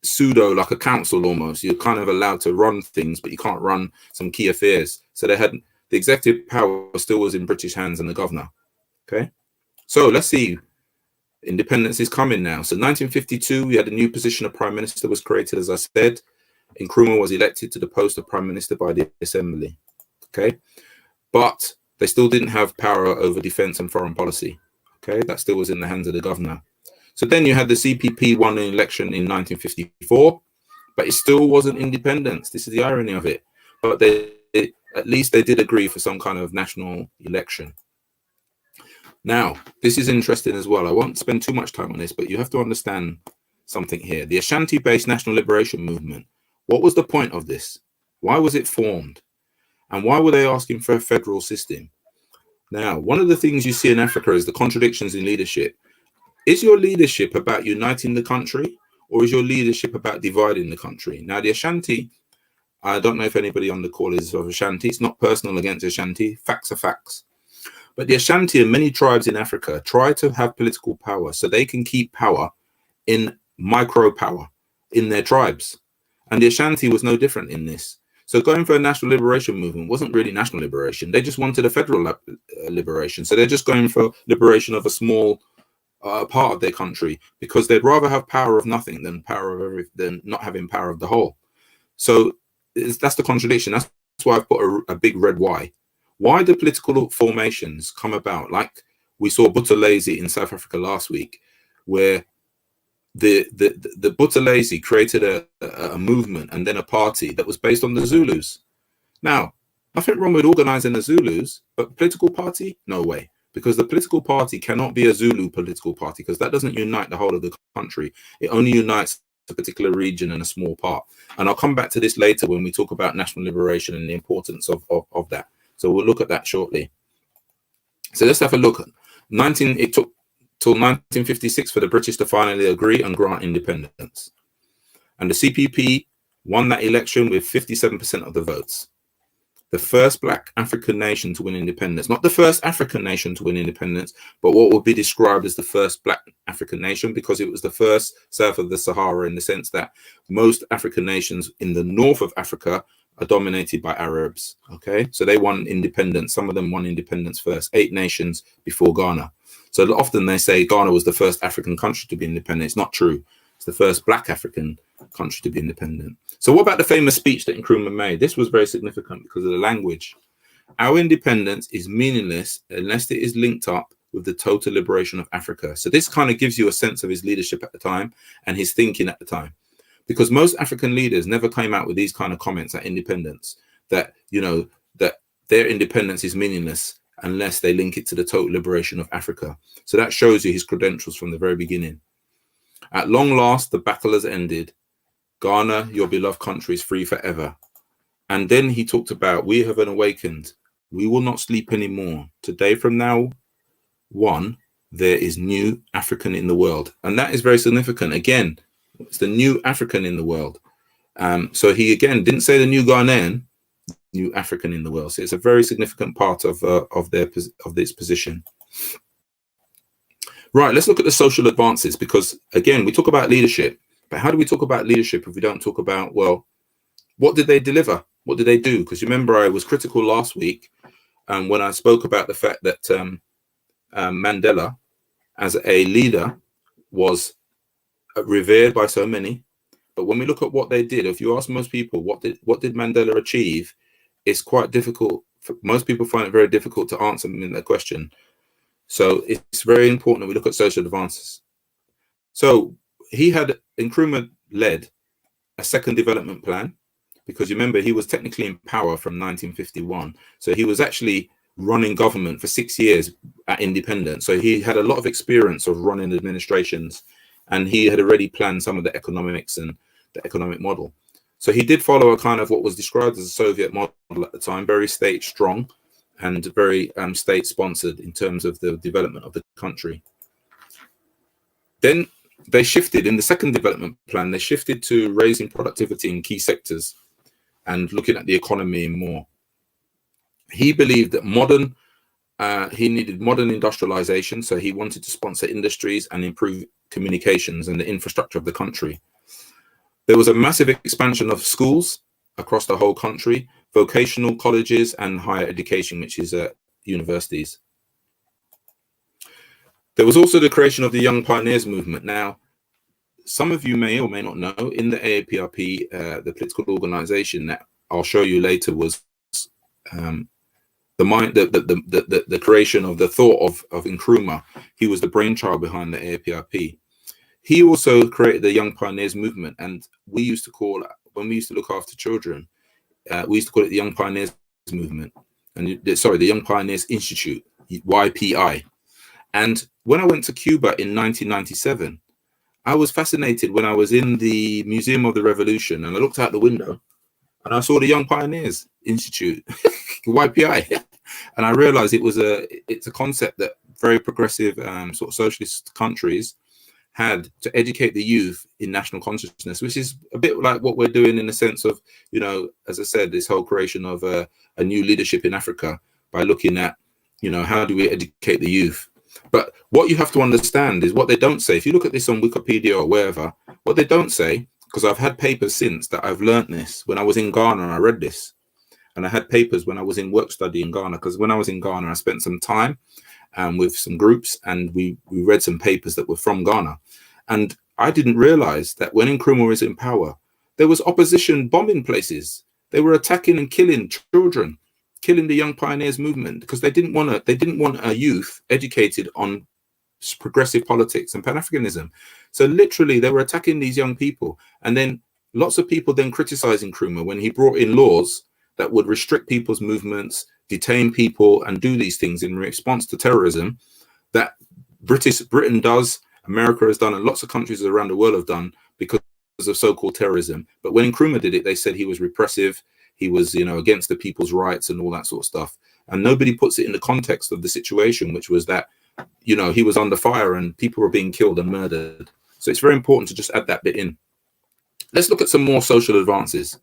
pseudo, like a council almost. You're kind of allowed to run things, but you can't run some key affairs. So they had the executive power still was in British hands and the governor. Okay, so let's see. Independence is coming now. So 1952, we had a new position of prime minister was created, as I said. Incruma was elected to the post of prime minister by the assembly. Okay, but they still didn't have power over defense and foreign policy. Okay, that still was in the hands of the governor. So then you had the CPP won an election in 1954, but it still wasn't independence. This is the irony of it. But at least they did agree for some kind of national election. Now, this is interesting as well. I won't spend too much time on this, but you have to understand something here. The Ashanti-based national liberation movement, what was the point of this? Why was it formed? And why were they asking for a federal system? Now, one of the things you see in Africa is the contradictions in leadership. Is your leadership about uniting the country, or is your leadership about dividing the country? Now, the Ashanti, I don't know if anybody on the call is of Ashanti. It's not personal against Ashanti. Facts are facts. But the Ashanti and many tribes in Africa try to have political power so they can keep power in micro power in their tribes. And the Ashanti was no different in this. So going for a national liberation movement wasn't really national liberation. They just wanted a federal liberation. So they're just going for liberation of a small part of their country, because they'd rather have power of nothing than not having power of the whole. So that's the contradiction. That's why I've put a big red Y. Why do political formations come about? Like we saw Buthelezi in South Africa last week, where the Buthelezi created a movement and then a party that was based on the Zulus. Now, nothing wrong with organizing the Zulus, but political party? No way. Because the political party cannot be a Zulu political party, because that doesn't unite the whole of the country. It only unites a particular region and a small part. And I'll come back to this later when we talk about national liberation and the importance of that. So we'll look at that shortly. So let's have a look. It took till 1956 for the British to finally agree and grant independence. And the CPP won that election with 57% of the votes. The first Black African nation to win independence. Not the first African nation to win independence, but what would be described as the first Black African nation, because it was the first south of the Sahara, in the sense that most African nations in the north of Africa are dominated by Arabs. Okay, so they won independence. Some of them won independence first, 8 nations before Ghana. So often they say Ghana was the first African country to be independent. It's not true. It's the first Black African country to be independent. So what about the famous speech that Incruma made? This was very significant because of the language. Our independence is meaningless unless it is linked up with the total liberation of Africa. So this kind of gives you a sense of his leadership at the time and his thinking at the time. Because most African leaders never came out with these kind of comments at independence, that, you know, that their independence is meaningless unless they link it to the total liberation of Africa. So that shows you his credentials from the very beginning. At long last, the battle has ended. Ghana, your beloved country, is free forever. And then he talked about, we have awakened. We will not sleep anymore. Today from now on, there is new African in the world. And that is very significant. Again, it's the new African in the world. So he, again, didn't say the new Ghanaian, new African in the world. So it's a very significant part of this position. Right, let's look at the social advances, because, again, we talk about leadership. But how do we talk about leadership if we don't talk about, well, what did they deliver? What did they do? Because remember, I was critical last week when I spoke about the fact that Mandela, as a leader, was revered by so many. But when we look at what they did, if you ask most people, what did Mandela achieve? It's quite difficult. Most people find it very difficult to answer in that question. So it's very important that we look at social advances. So Incruma led a second development plan, because you remember he was technically in power from 1951. So he was actually running government for 6 years at independence. So he had a lot of experience of running administrations, and he had already planned some of the economics and the economic model. So he did follow a kind of what was described as a Soviet model at the time, very state strong and very state sponsored in terms of the development of the country. Then they shifted in the second development plan, they shifted to raising productivity in key sectors and looking at the economy more. He believed that he needed modern industrialization, so he wanted to sponsor industries and improve communications and the infrastructure of the country. There was a massive expansion of schools across the whole country, vocational colleges and higher education, which is universities. There was also the creation of the Young Pioneers movement. Now, some of you may or may not know, in the AAPRP, the political organization that I'll show you later was the creation of the thought of Incruma. He was the brainchild behind the AAPRP. He also created the Young Pioneers movement, and we used to call, when we used to look after children, we used to call it the Young Pioneers movement, and sorry, the Young Pioneers Institute, YPI. And when I went to Cuba in 1997, I was fascinated when I was in the Museum of the Revolution, and I looked out the window and I saw the Young Pioneers Institute, YPI, and I realized it's a concept that very progressive sort of socialist countries had to educate the youth in national consciousness, which is a bit like what we're doing in the sense of, you know, as I said, this whole creation of a new leadership in Africa by looking at, you know, how do we educate the youth? But what you have to understand is what they don't say. If you look at this on Wikipedia or wherever, what they don't say, because I've had papers since that I've learned this. When I was in Ghana, I read this. And I had papers when I was in work study in Ghana, because when I was in Ghana, I spent some time with some groups, and we read some papers that were from Ghana. And I didn't realize that when Incruma was in power, there was opposition bombing places. They were attacking and killing children, killing the Young Pioneers movement, because they didn't want a youth educated on progressive politics and Pan-Africanism. So literally they were attacking these young people. And then lots of people then criticizing Nkrumah when he brought in laws that would restrict people's movements, detain people, and do these things in response to terrorism that Britain does, America has done, and lots of countries around the world have done because of so-called terrorism. But when Nkrumah did it, they said he was repressive, he was, you know, against the people's rights and all that sort of stuff. And nobody puts it in the context of the situation, which was that, you know, he was under fire and people were being killed and murdered. So it's very important to just add that bit in. Let's look at some more social advances.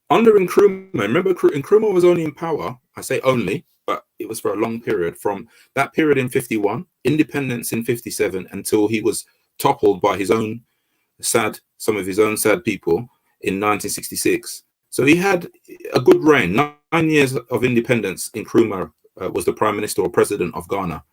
Under Incruma, remember Incruma was only in power, I say only, but it was for a long period, from that period in 51, independence in 57, until he was toppled by his own some of his own sad people in 1966. So he had a good reign, 9 years of independence. Incruma was the prime minister or president of Ghana.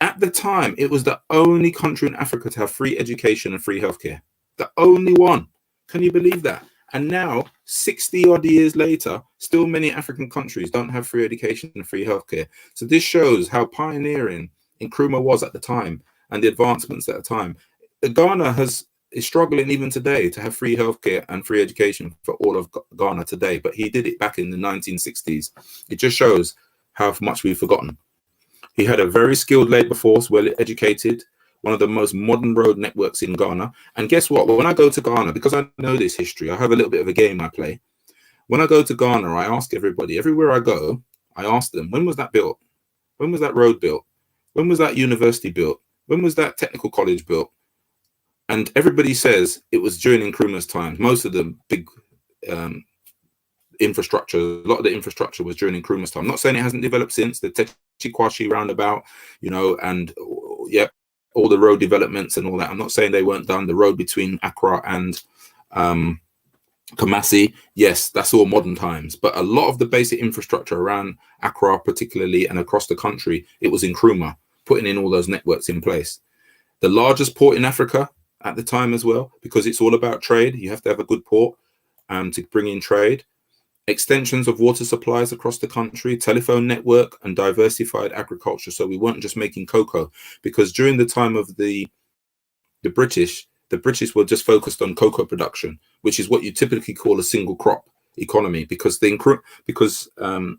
At the time, it was the only country in Africa to have free education and free healthcare. The only one. Can you believe that? And now, 60 odd years later, still many African countries don't have free education and free healthcare. So this shows how pioneering Incruma was at the time and the advancements at the time. Ghana is struggling even today to have free healthcare and free education for all of Ghana today, but he did it back in the 1960s. It just shows how much we've forgotten. He had a very skilled labor force, well educated, one of the most modern road networks in Ghana. And guess what? When I go to Ghana, because I know this history, I have a little bit of a game I play. When I go to Ghana, I ask everybody, everywhere I go, I ask them, when was that built? When was that road built? When was that university built? When was that technical college built? And everybody says it was during Nkrumah's time. Most of the big infrastructure, a lot of the infrastructure was during Nkrumah's time. I'm not saying it hasn't developed since, the Techikwashi roundabout, you know, and yeah, all the road developments and all that. I'm not saying they weren't done. The road between Accra and Kumasi, yes, that's all modern times. But a lot of the basic infrastructure around Accra, particularly, and across the country, it was Nkrumah putting in all those networks in place. The largest port in Africa at the time as well, because it's all about trade. You have to have a good port to bring in trade. Extensions of water supplies across the country, telephone network, and diversified agriculture. So we weren't just making cocoa, because during the time of the British were just focused on cocoa production, which is what you typically call a single crop economy, because the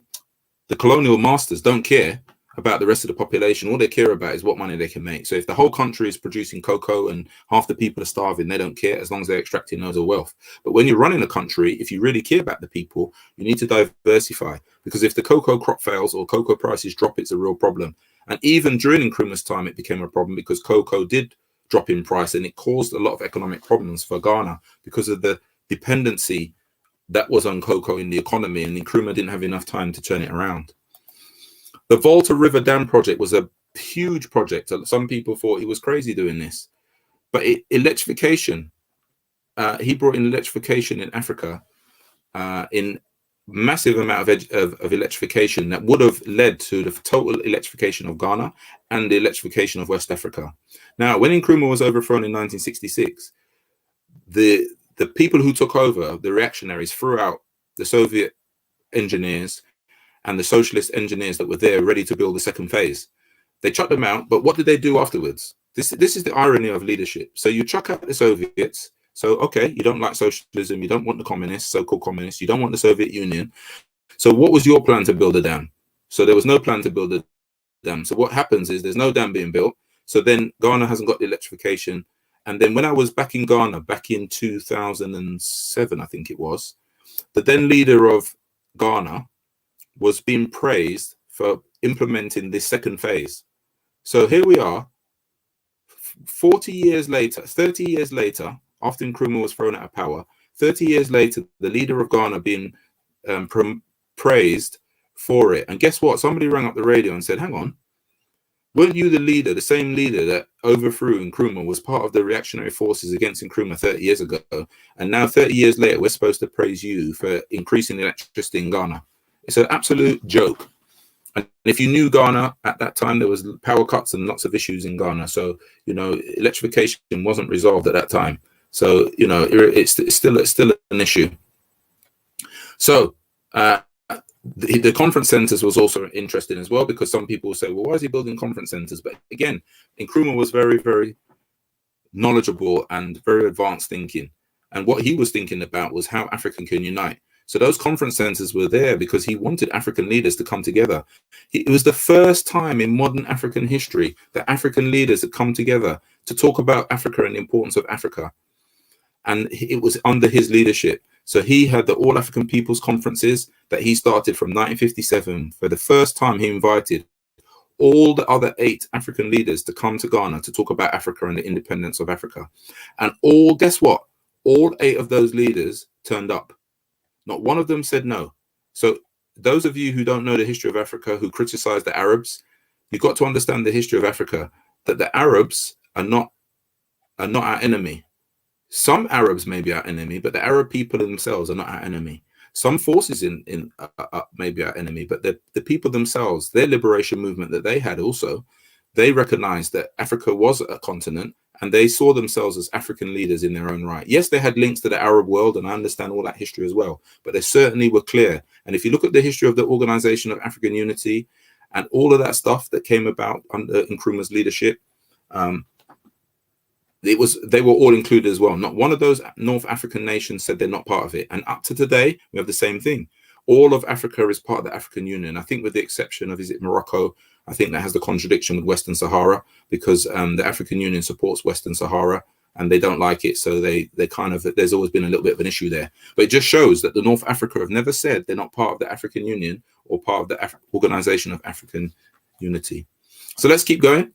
colonial masters don't care about the rest of the population. All they care about is what money they can make. So if the whole country is producing cocoa and half the people are starving, they don't care as long as they're extracting loads of wealth. But when you're running a country, if you really care about the people, you need to diversify, because if the cocoa crop fails or cocoa prices drop, it's a real problem. And even during Nkrumah's time, it became a problem because cocoa did drop in price, and it caused a lot of economic problems for Ghana because of the dependency that was on cocoa in the economy, and Incruma didn't have enough time to turn it around. The Volta River Dam project was a huge project. Some people thought he was crazy doing this, but electrification, he brought in electrification in Africa, in massive amount of electrification that would have led to the total electrification of Ghana and the electrification of West Africa. Now, when Incruma was overthrown in 1966, the people who took over, the reactionaries, threw out the Soviet engineers and the socialist engineers that were there ready to build the second phase. They chucked them out, but what did they do afterwards? This is the irony of leadership. So you chuck out the Soviets. So, okay, you don't like socialism, you don't want the communists, so-called communists, you don't want the Soviet Union. So what was your plan to build a dam? So there was no plan to build a dam. So what happens is there's no dam being built. So then Ghana hasn't got the electrification. And then when I was back in Ghana, back in 2007, I think it was, the then leader of Ghana was being praised for implementing this second phase. So here we are, 40 years later, 30 years later, after Incruma was thrown out of power, 30 years later, the leader of Ghana being praised for it. And guess what? Somebody rang up the radio and said, hang on, weren't you the leader, the same leader that overthrew Incruma, was part of the reactionary forces against Incruma 30 years ago? And now 30 years later, we're supposed to praise you for increasing electricity in Ghana. It's an absolute joke. And if you knew Ghana at that time, there was power cuts and lots of issues in Ghana. So, you know, electrification wasn't resolved at that time. So, you know, it's still an issue. So the conference centers was also interesting as well, because some people say, well, why is he building conference centers? But again, Incruma was very, very knowledgeable and very advanced thinking. And what he was thinking about was how Africa can unite. So those conference centers were there because he wanted African leaders to come together. It was the first time in modern African history that African leaders had come together to talk about Africa and the importance of Africa. And it was under his leadership. So he had the All African Peoples Conferences that he started from 1957. For the first time, he invited all the other 8 African leaders to come to Ghana to talk about Africa and the independence of Africa. And guess what? All 8 of those leaders turned up. Not one of them said no. So those of you who don't know the history of Africa, who criticize the Arabs, you've got to understand the history of Africa, that the Arabs are not our enemy. Some Arabs may be our enemy, but the Arab people themselves are not our enemy. Some forces may be our enemy, but the people themselves, their liberation movement that they had also, they recognized that Africa was a continent, and they saw themselves as African leaders in their own right. Yes, they had links to the Arab world, and I understand all that history as well, but they certainly were clear. And if you look at the history of the Organization of African Unity and all of that stuff that came about under Nkrumah's leadership, they were all included as well. Not one of those North African nations said they're not part of it. And up to today, we have the same thing. All of Africa is part of the African Union. I think with the exception of, is it Morocco? I think that has the contradiction with Western Sahara, because the African Union supports Western Sahara and they don't like it. So they kind of, there's always been a little bit of an issue there. But it just shows that the North Africa have never said they're not part of the African Union or part of the Organization of African Unity. So let's keep going.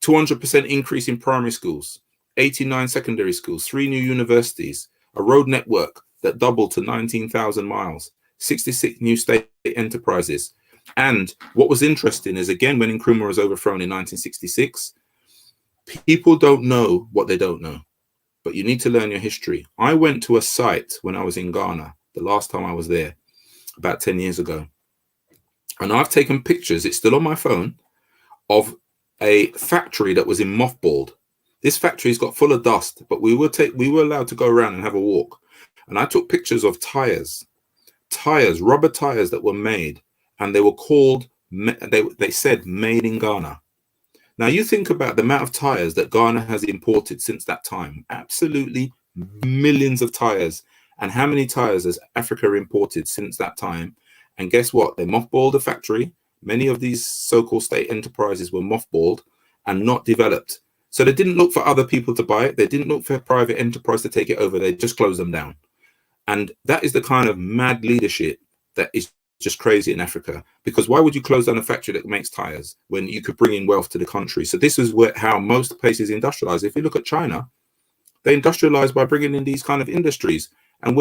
200% increase in primary schools, 89 secondary schools, 3 new universities, a road network that doubled to 19,000 miles, 66 new state enterprises. And what was interesting is, again, when Incruma was overthrown in 1966, people don't know what they don't know, but you need to learn your history. I went to a site when I was in Ghana, the last time I was there, about 10 years ago. And I've taken pictures, it's still on my phone, of a factory that was in mothballed. This factory's got full of dust, but we were allowed to go around and have a walk. And I took pictures of tires, rubber tires that were made, and they were called, they said made in Ghana. Now you think about the amount of tires that Ghana has imported since that time, absolutely millions of tires. And how many tires has Africa imported since that time? And guess what? They mothballed the factory. Many of these so-called state enterprises were mothballed and not developed. So they didn't look for other people to buy it. They didn't look for a private enterprise to take it over. They just closed them down. And that is the kind of mad leadership that is just crazy in Africa. Because why would you close down a factory that makes tires when you could bring in wealth to the country? So this is how most places industrialize. If you look at China, they industrialize by bringing in these kind of industries. And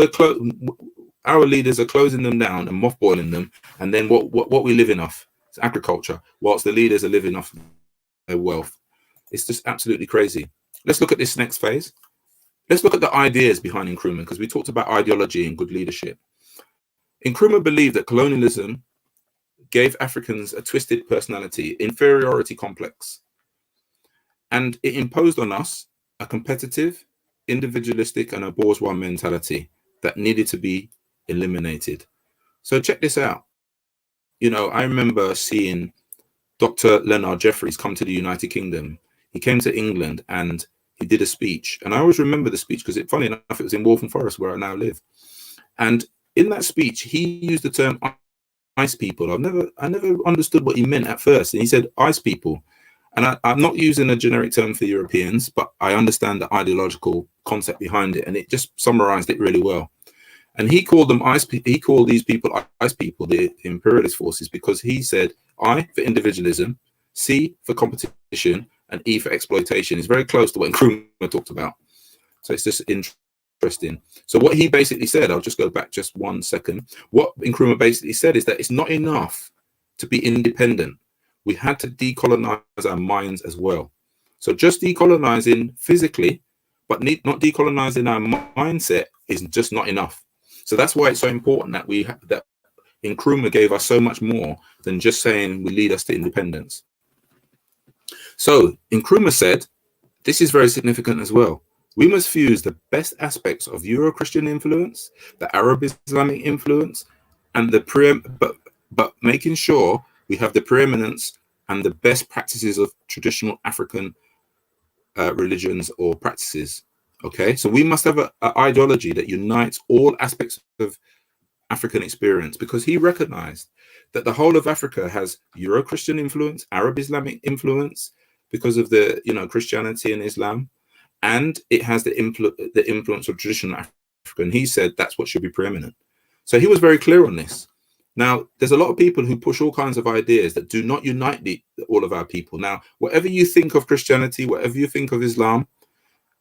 our leaders are closing them down and mothballing them, and then what we living off? It's agriculture, whilst the leaders are living off their wealth. It's just absolutely crazy. Let's look at this next phase. Let's look at the ideas behind Incruma, because we talked about ideology and good leadership. Incruma believed that colonialism gave Africans a twisted personality, inferiority complex, and it imposed on us a competitive, individualistic, and a bourgeois mentality that needed to be eliminated. So check this out. You know, I remember seeing Dr. Leonard Jeffries come to the United Kingdom. He came to England and he did a speech. And I always remember the speech because, funny enough, it was in Waltham Forest where I now live. And in that speech, he used the term ice people. I never understood what he meant at first. And he said ice people. And I'm not using a generic term for Europeans, but I understand the ideological concept behind it. And it just summarized it really well. And he called them he called these people ice people, the imperialist forces, because he said I for individualism, C for competition, and E for exploitation. Is very close to what Incruma talked about. So it's just interesting. So what he basically said, I'll just go back just 1 second. What Incruma basically said is that it's not enough to be independent. We had to decolonize our minds as well. So just decolonizing physically, but not decolonizing our mindset is just not enough. So that's why it's so important that that Incruma gave us so much more than just saying will lead us to independence. So Incruma said, this is very significant as well. We must fuse the best aspects of Euro-Christian influence, the Arab-Islamic influence, and but making sure we have the preeminence and the best practices of traditional African religions or practices. Okay, so we must have an ideology that unites all aspects of African experience, because he recognized that the whole of Africa has Euro-Christian influence, Arab-Islamic influence, because of the Christianity and Islam, and it has the influence of traditional Africa. And he said that's what should be preeminent. So he was very clear on this. Now, there's a lot of people who push all kinds of ideas that do not unite all of our people. Now, whatever you think of Christianity, whatever you think of Islam,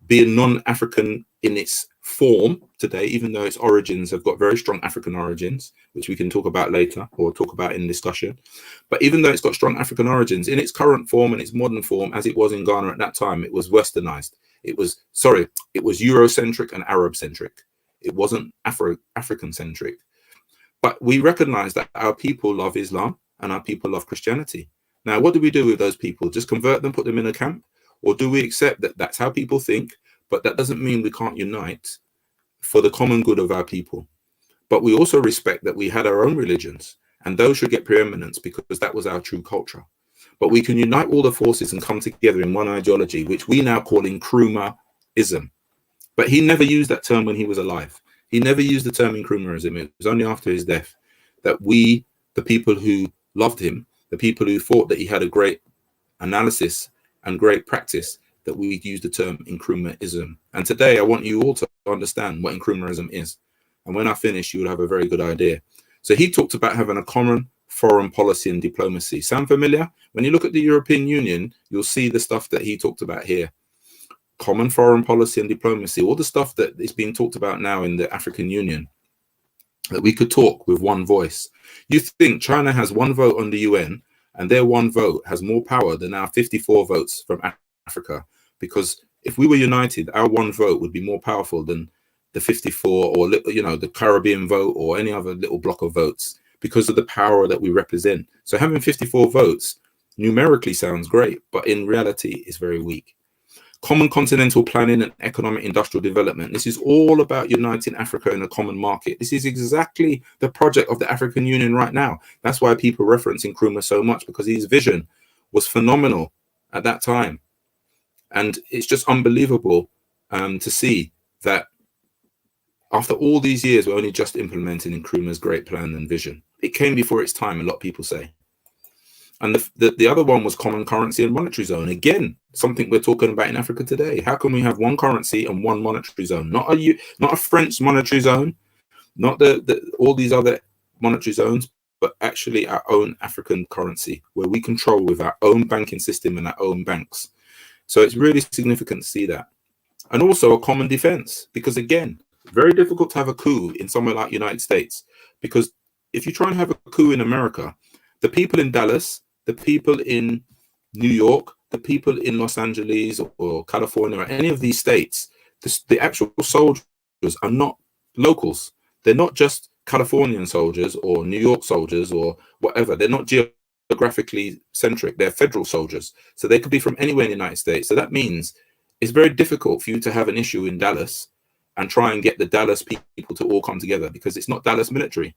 being non-African in its form today, even though its origins have got very strong African origins, which we can talk about later or talk about in discussion. But even though it's got strong African origins, in its current form and its modern form, as it was in Ghana at that time, it was westernized. It was Eurocentric and Arab-centric. It wasn't African-centric. But we recognize that our people love Islam and our people love Christianity. Now, what do we do with those people? Just convert them, put them in a camp? Or do we accept that that's how people think, but that doesn't mean we can't unite for the common good of our people? But we also respect that we had our own religions, and those should get preeminence because that was our true culture. But we can unite all the forces and come together in one ideology, which we now call Incrumaism. But he never used that term when he was alive. He never used the term Incrumaism. It was only after his death that we, the people who loved him, the people who thought that he had a great analysis and great practice, that we use the term Incrumaism. And today I want you all to understand what Incrumaism is. And when I finish, you will have a very good idea. So he talked about having a common foreign policy and diplomacy. Sound familiar? When you look at the European Union, you'll see the stuff that he talked about here. Common foreign policy and diplomacy, all the stuff that is being talked about now in the African Union, that we could talk with one voice. You think China has one vote on the UN, and their one vote has more power than our 54 votes from Africa, because if we were united, our one vote would be more powerful than the 54 or the Caribbean vote or any other little block of votes, because of the power that we represent. So having 54 votes numerically sounds great, but in reality is very weak. Common continental planning and economic industrial development. This is all about uniting Africa in a common market. This is exactly the project of the African Union right now. That's why people reference Incruma so much, because his vision was phenomenal at that time. And it's just unbelievable to see that after all these years, we're only just implementing Incruma's great plan and vision. It came before its time, a lot of people say. And the other one was common currency and monetary zone. Again, something we're talking about in Africa today. How can we have one currency and one monetary zone? Not a French monetary zone, not all these other monetary zones, but actually our own African currency, where we control with our own banking system and our own banks. So it's really significant to see that. And also a common defense, because again, Very difficult to have a coup in somewhere like United States, because if you try and have a coup in America, the people in Dallas, the people in New York, the people in Los Angeles or California or any of these states, the actual soldiers are not locals. They're not just Californian soldiers or New York soldiers or whatever. They're not geographically centric. They're federal soldiers. So they could be from anywhere in the United States. So that means it's very difficult for you to have an issue in Dallas and try and get the Dallas people to all come together, because it's not Dallas military.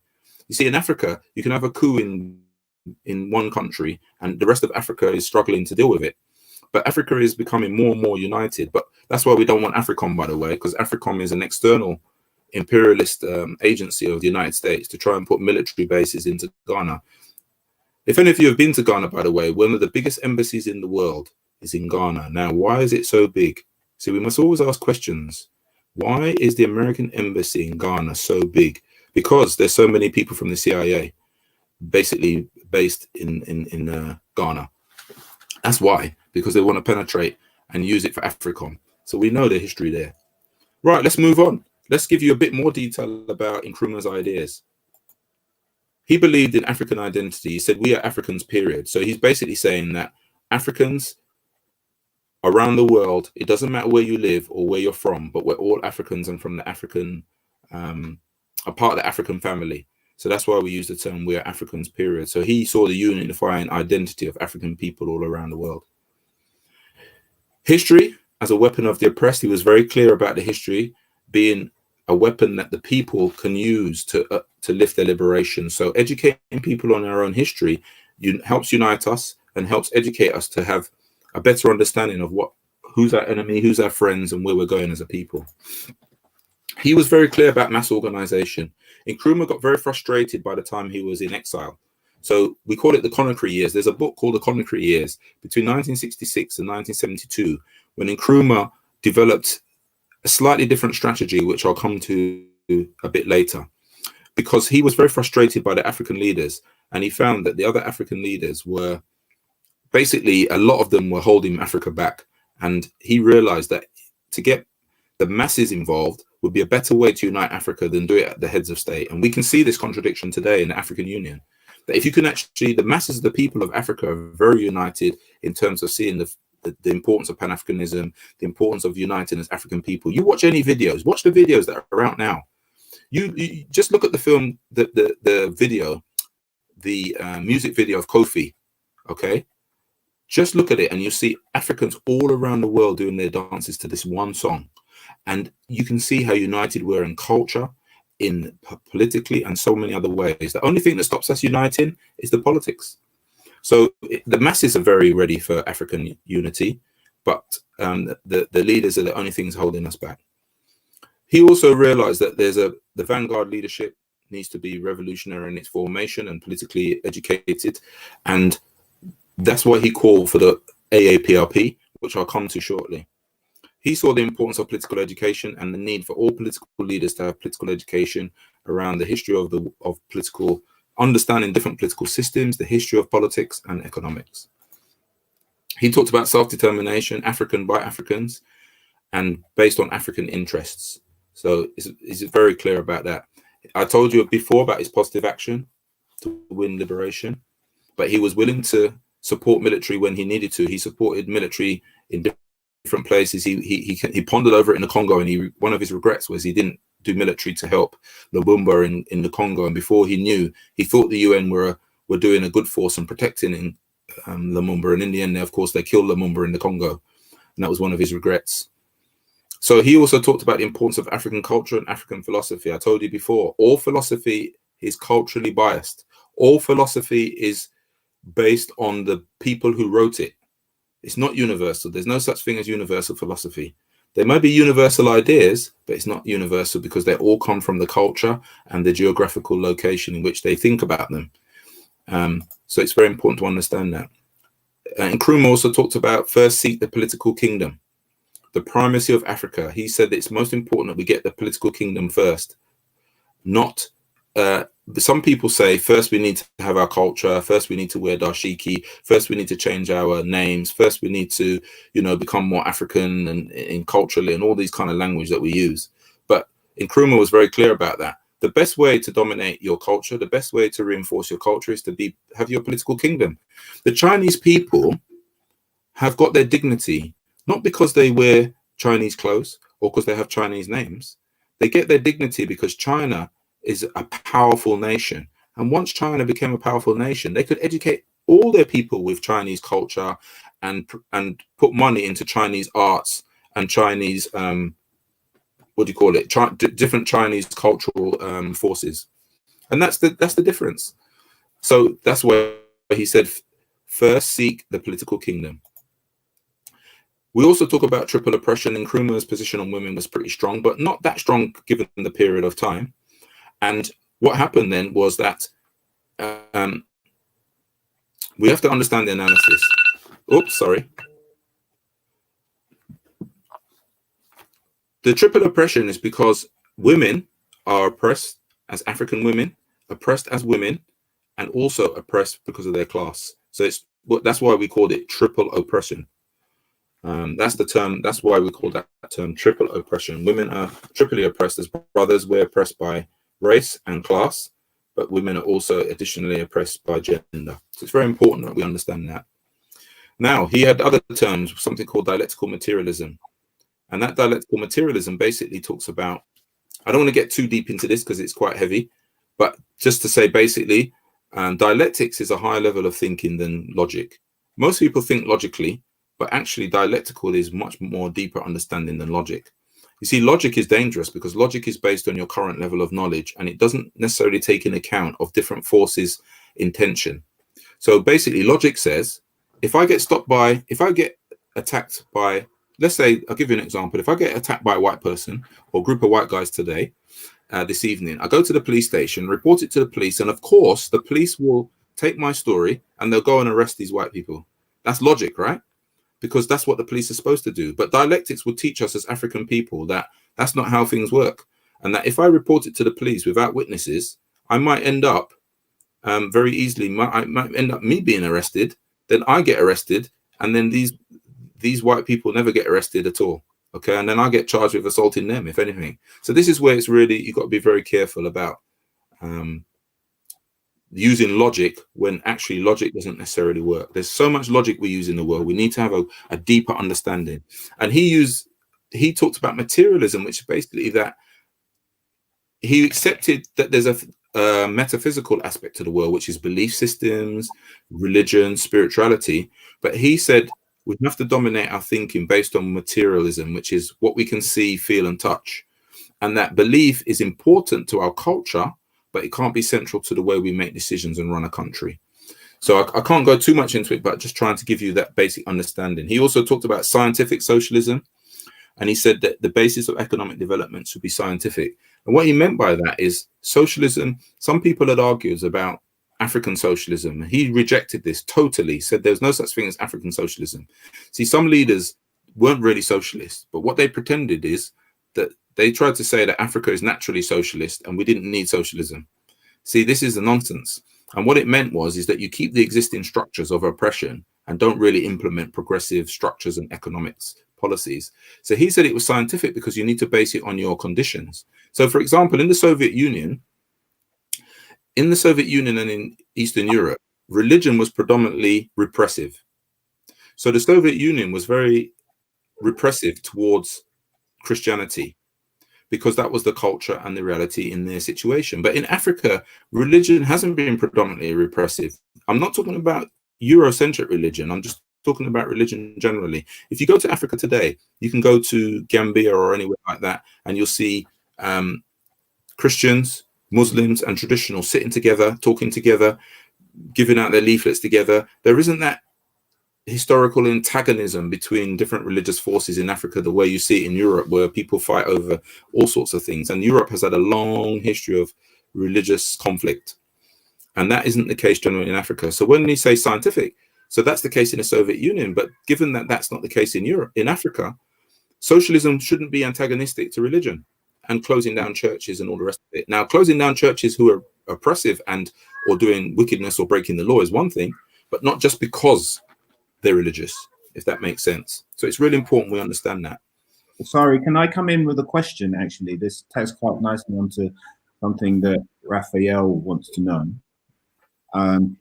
You see, in Africa, you can have a coup in one country and the rest of Africa is struggling to deal with it. But Africa is becoming more and more united. But that's why we don't want AFRICOM, by the way, because AFRICOM is an external imperialist agency of the United States to try and put military bases into Ghana. If any of you have been to Ghana, by the way, one of the biggest embassies in the world is in Ghana. Now, why is it so big? See, we must always ask questions. Why is the American embassy in Ghana so big? Because there's so many people from the CIA basically based in Ghana. That's why, because they want to penetrate and use it for AFRICOM. So we know the history there. Right, let's move on. Let's give you a bit more detail about Incruma's ideas. He believed in African identity. He said, we are Africans, period. So he's basically saying that Africans around the world, it doesn't matter where you live or where you're from, but we're all Africans and from the African, a part of the African family. So that's why we use the term we are Africans, period. So he saw the unifying identity of African people all around the world. History as a weapon of the oppressed. He was very clear about the history being a weapon that the people can use to lift their liberation. So educating people on our own history helps unite us and helps educate us to have a better understanding of who's our enemy, who's our friends, and where we're going as a people. He was very clear about mass organization. Incruma got very frustrated by the time he was in exile. So we call it the Conakry years. There's a book called the Conakry years between 1966 and 1972, when Incruma developed a slightly different strategy, which I'll come to a bit later, because he was very frustrated by the African leaders, and he found that the other African leaders were basically, a lot of them were holding Africa back. And he realized that to get the masses involved would be a better way to unite Africa than do it at the heads of state. And we can see this contradiction today in the African Union, that if you can actually, the masses of the people of Africa are very united in terms of seeing the importance of Pan-Africanism, the importance of uniting as African people. You watch any videos, watch the videos that are out now. You just look at the film, the video, the music video of Kofi, okay? Just look at it and you see Africans all around the world doing their dances to this one song. And you can see how united we're in culture, in politically, and so many other ways. The only thing that stops us uniting is the politics. So the masses are very ready for African unity, but the leaders are the only things holding us back. He also realized that the vanguard leadership needs to be revolutionary in its formation and politically educated. And that's why he called for the AAPRP, which I'll come to shortly. He saw the importance of political education and the need for all political leaders to have political education around the history of political, understanding different political systems, the history of politics and economics. He talked about self-determination, African by Africans, and based on African interests. So he's very clear about that. I told you before about his positive action to win liberation, but he was willing to support military when he needed to. He supported military in different places. He pondered over it in the Congo, and one of his regrets was he didn't do military to help Lumumba in the Congo. And before he knew, he thought the UN were doing a good force and protecting Lumumba. And in the end, of course, they killed Lumumba in the Congo, and that was one of his regrets. So he also talked about the importance of African culture and African philosophy. I told you before, all philosophy is culturally biased. All philosophy is based on the people who wrote it. It's not universal. There's no such thing as universal philosophy. There might be universal ideas, but it's not universal because they all come from the culture and the geographical location in which they think about them. So it's very important to understand that. Incruma also talked about first seek the political kingdom, the primacy of Africa. He said that it's most important that we get the political kingdom first, not some people say first we need to have our culture, first we need to wear dashiki, first we need to change our names, first we need to, become more African and culturally, and all these kind of language that we use. But Incruma was very clear about that. The best way to dominate your culture, the best way to reinforce your culture is to have your political kingdom. The Chinese people have got their dignity, not because they wear Chinese clothes or because they have Chinese names. They get their dignity because China is a powerful nation. And once China became a powerful nation, they could educate all their people with Chinese culture and put money into Chinese arts and Chinese, what do you call it? Different Chinese cultural forces. And that's the difference. So that's why he said, first seek the political kingdom. We also talk about triple oppression. Nkrumah's position on women was pretty strong, but not that strong given the period of time. And what happened then was that we have to understand the analysis. Oops, sorry. The triple oppression is because women are oppressed as African women, oppressed as women, and also oppressed because of their class. So that's why we called it triple oppression. That's the term. That's why we call that term triple oppression. Women are triply oppressed as brothers. We're oppressed by race and class, but women are also additionally oppressed by gender. So it's very important that we understand that. Now, he had other terms, something called dialectical materialism. And that dialectical materialism basically talks about, I don't want to get too deep into this because it's quite heavy, but just to say basically, dialectics is a higher level of thinking than logic. Most people think logically, but actually dialectical is much more deeper understanding than logic. You see, logic is dangerous because logic is based on your current level of knowledge and it doesn't necessarily take into account of different forces in tension. So basically logic says, if I get attacked by, let's say, I'll give you an example. If I get attacked by a white person or a group of white guys today, this evening, I go to the police station, report it to the police, and of course the police will take my story and they'll go and arrest these white people. That's logic, right? Because that's what the police are supposed to do. But dialectics will teach us as African people that that's not how things work. And that if I report it to the police without witnesses, I might end up very easily, I might end up me being arrested, then I get arrested, and then these white people never get arrested at all. Okay, and then I get charged with assaulting them, if anything. So this is where it's really, you've got to be very careful about using logic when actually logic doesn't necessarily work. There's so much logic we use in the world. We need to have a deeper understanding. And he talked about materialism, which is basically that he accepted that there's a metaphysical aspect to the world, which is belief systems, religion, spirituality. But he said we have to dominate our thinking based on materialism, which is what we can see, feel, and touch. And that belief is important to our culture, but it can't be central to the way we make decisions and run a country. So I can't go too much into it, but just trying to give you that basic understanding. He also talked about scientific socialism, and he said that the basis of economic development should be scientific. And what he meant by that is socialism. Some people had argued about African socialism. He rejected this totally, said there's no such thing as African socialism. See, some leaders weren't really socialists, but what they pretended is that they tried to say that Africa is naturally socialist and we didn't need socialism. See, this is the nonsense. And what it meant is that you keep the existing structures of oppression and don't really implement progressive structures and economics policies. So he said it was scientific because you need to base it on your conditions. So for example, in the Soviet Union and in Eastern Europe, religion was predominantly repressive. So the Soviet Union was very repressive towards Christianity, because that was the culture and the reality in their situation. But in Africa, religion hasn't been predominantly repressive. I'm not talking about Eurocentric religion. I'm just talking about religion generally. If you go to Africa today, you can go to Gambia or anywhere like that, and you'll see Christians, Muslims, and traditionals sitting together, talking together, giving out their leaflets together. There isn't that historical antagonism between different religious forces in Africa the way you see it in Europe, where people fight over all sorts of things. And Europe has had a long history of religious conflict, and that isn't the case generally in Africa. So when you say scientific, so that's the case in the Soviet Union, but given that that's not the case in Europe, in Africa, socialism shouldn't be antagonistic to religion and closing down churches and all the rest of it. Now, closing down churches who are oppressive and or doing wickedness or breaking the law is one thing, but not just because they're religious, if that makes sense. So it's really important we understand that. Sorry, can I come in with a question? Actually, this ties quite nicely onto something that Raphael wants to know.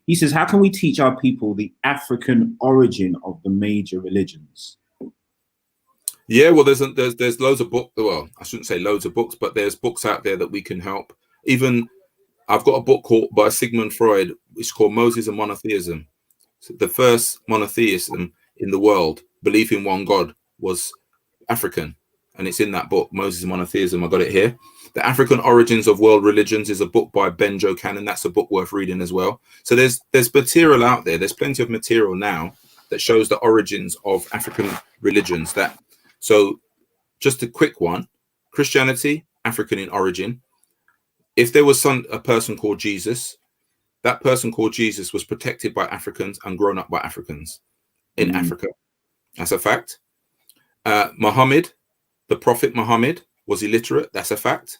He says, how can we teach our people the African origin of the major religions? Yeah, well, there's loads of books. Well, I shouldn't say loads of books, but there's books out there that we can help. Even I've got a book called by Sigmund Freud, which is called Moses and Monotheism. So the first monotheism in the world, belief in one God, was African, and it's in that book, Moses and Monotheism. I got it here. The African Origins of World Religions is a book by Benjo Cannon. That's a book worth reading as well. So there's material out there. There's plenty of material now that shows the origins of African religions. So just a quick one: Christianity, African in origin. If there was a person called Jesus, that person called Jesus was protected by Africans and grown up by Africans in Africa. That's a fact. Muhammad, the Prophet Muhammad, was illiterate. That's a fact.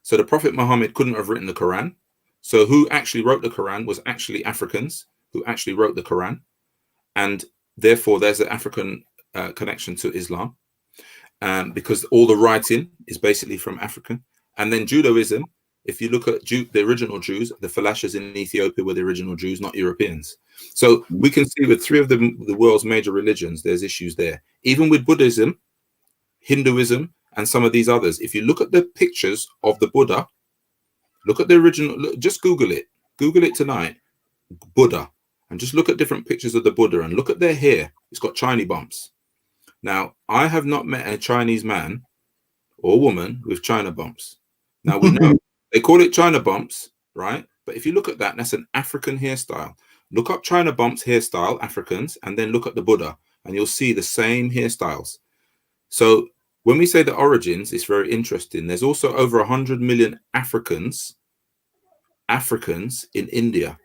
So the Prophet Muhammad couldn't have written the Quran. So who actually wrote the Quran was actually Africans who actually wrote the Quran. And therefore, there's an African connection to Islam, because all the writing is basically from African. And then Judaism, if you look at the original Jews, the Falashas in Ethiopia were the original Jews, not Europeans. So we can see with three of the world's major religions, there's issues there. Even with Buddhism, Hinduism, and some of these others, if you look at the pictures of the Buddha, look at the original, just Google it tonight, Buddha, and just look at different pictures of the Buddha and look at their hair. It's got Chinese bumps. Now, I have not met a Chinese man or woman with China bumps. Now, we know they call it China bumps, right? But if you look at that, that's an African hairstyle. Look up China bumps hairstyle, Africans, and then look at the Buddha, and you'll see the same hairstyles. So when we say the origins, it's very interesting. There's also over 100 million Africans in India,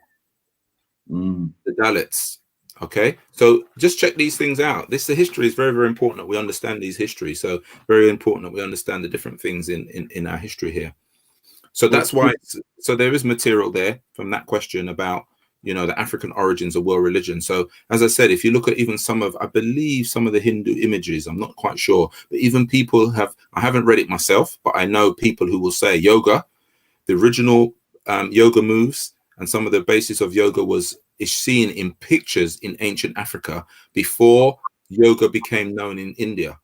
the Dalits. Okay, so just check these things out. The history is very, very important that we understand these histories. So very important that we understand the different things in our history here. So that's why. So there is material there from that question about, the African origins of world religion. So as I said, if you look at even I believe some of the Hindu images, I'm not quite sure, but even people I haven't read it myself, but I know people who will say yoga, the original yoga moves and some of the basis of yoga is seen in pictures in ancient Africa before yoga became known in India.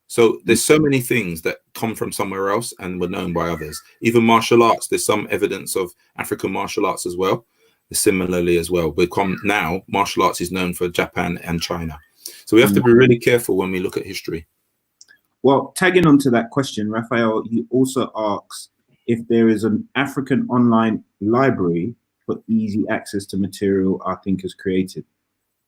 So there's so many things that come from somewhere else and were known by others. Even martial arts, there's some evidence of African martial arts as well. Similarly as well, now martial arts is known for Japan and China. So we have to be really careful when we look at history. Well, tagging onto that question, Raphael, he also asks if there is an African online library for easy access to material our thinkers created.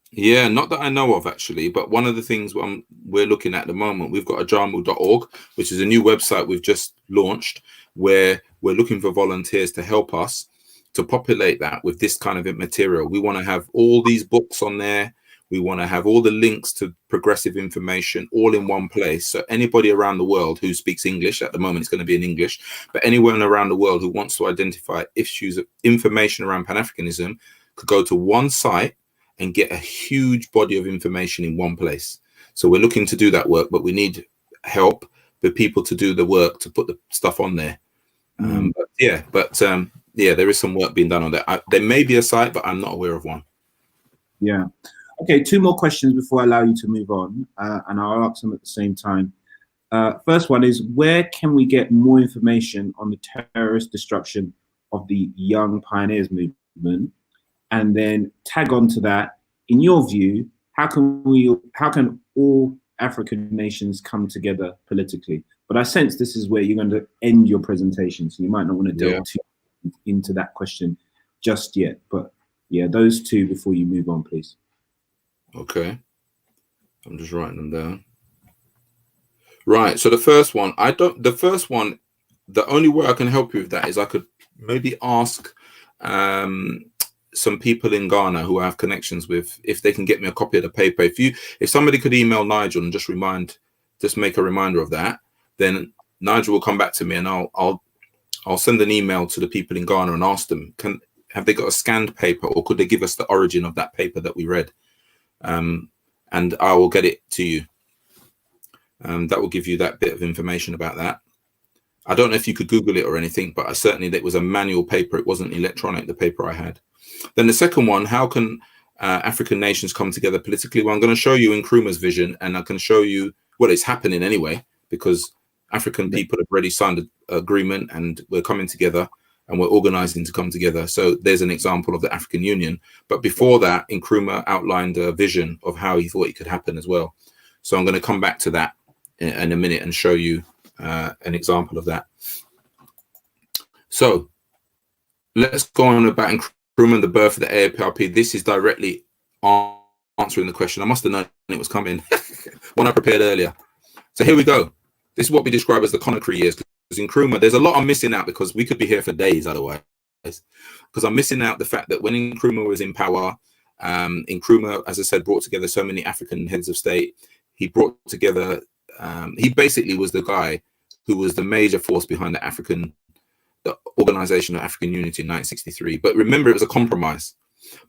Yeah, not that I know of actually, but one of the things we're looking at the moment, we've got ajamu.org, which is a new website we've just launched, where we're looking for volunteers to help us to populate that with this kind of material. We want to have all these books on there. We want to have all the links to progressive information all in one place. So anybody around the world who speaks English, at the moment it's going to be in English, but anyone around the world who wants to identify issues of information around Pan-Africanism could go to one site and get a huge body of information in one place. So we're looking to do that work, but we need help with people to do the work to put the stuff on there. Yeah, there is some work being done on that. There may be a site, but I'm not aware of one. Yeah. Okay, two more questions before I allow you to move on, and I'll ask them at the same time. First one is, where can we get more information on the terrorist destruction of the Young Pioneers movement? And then tag on to that, in your view, how can all African nations come together politically? But I sense this is where you're going to end your presentation, so you might not want to delve too into that question just yet. But yeah, those two before you move on, please. Okay, I'm just writing them down. Right, so the first one, the only way I can help you with that is I could maybe ask some people in Ghana who I have connections with, if they can get me a copy of the paper. If somebody could email Nigel and just make a reminder of that, then Nigel will come back to me and I'll send an email to the people in Ghana and ask them, have they got a scanned paper, or could they give us the origin of that paper that we read? And I will get it to you. That will give you that bit of information about that. I don't know if you could Google it or anything, but certainly it was a manual paper. It wasn't electronic, the paper I had. Then the second one, how can African nations come together politically? Well, I'm going to show you Incruma's vision, and I can show you what is happening anyway, because African people have already signed an agreement and we're coming together and we're organizing to come together. So there's an example of the African Union. But before that, Incruma outlined a vision of how he thought it could happen as well. So I'm going to come back to that in a minute and show you an example of that. So let's go on about Incruma and the birth of the AAPRP. This is directly answering the question. I must have known it was coming when I prepared earlier. So here we go. This is what we describe as the Conakry years. Because Incruma, there's a lot I'm missing out because we could be here for days otherwise. Because I'm missing out the fact that when Incruma was in power, Incruma, as I said, brought together so many African heads of state. He brought together, he basically was the guy who was the major force behind the Organization of African Unity in 1963. But remember, it was a compromise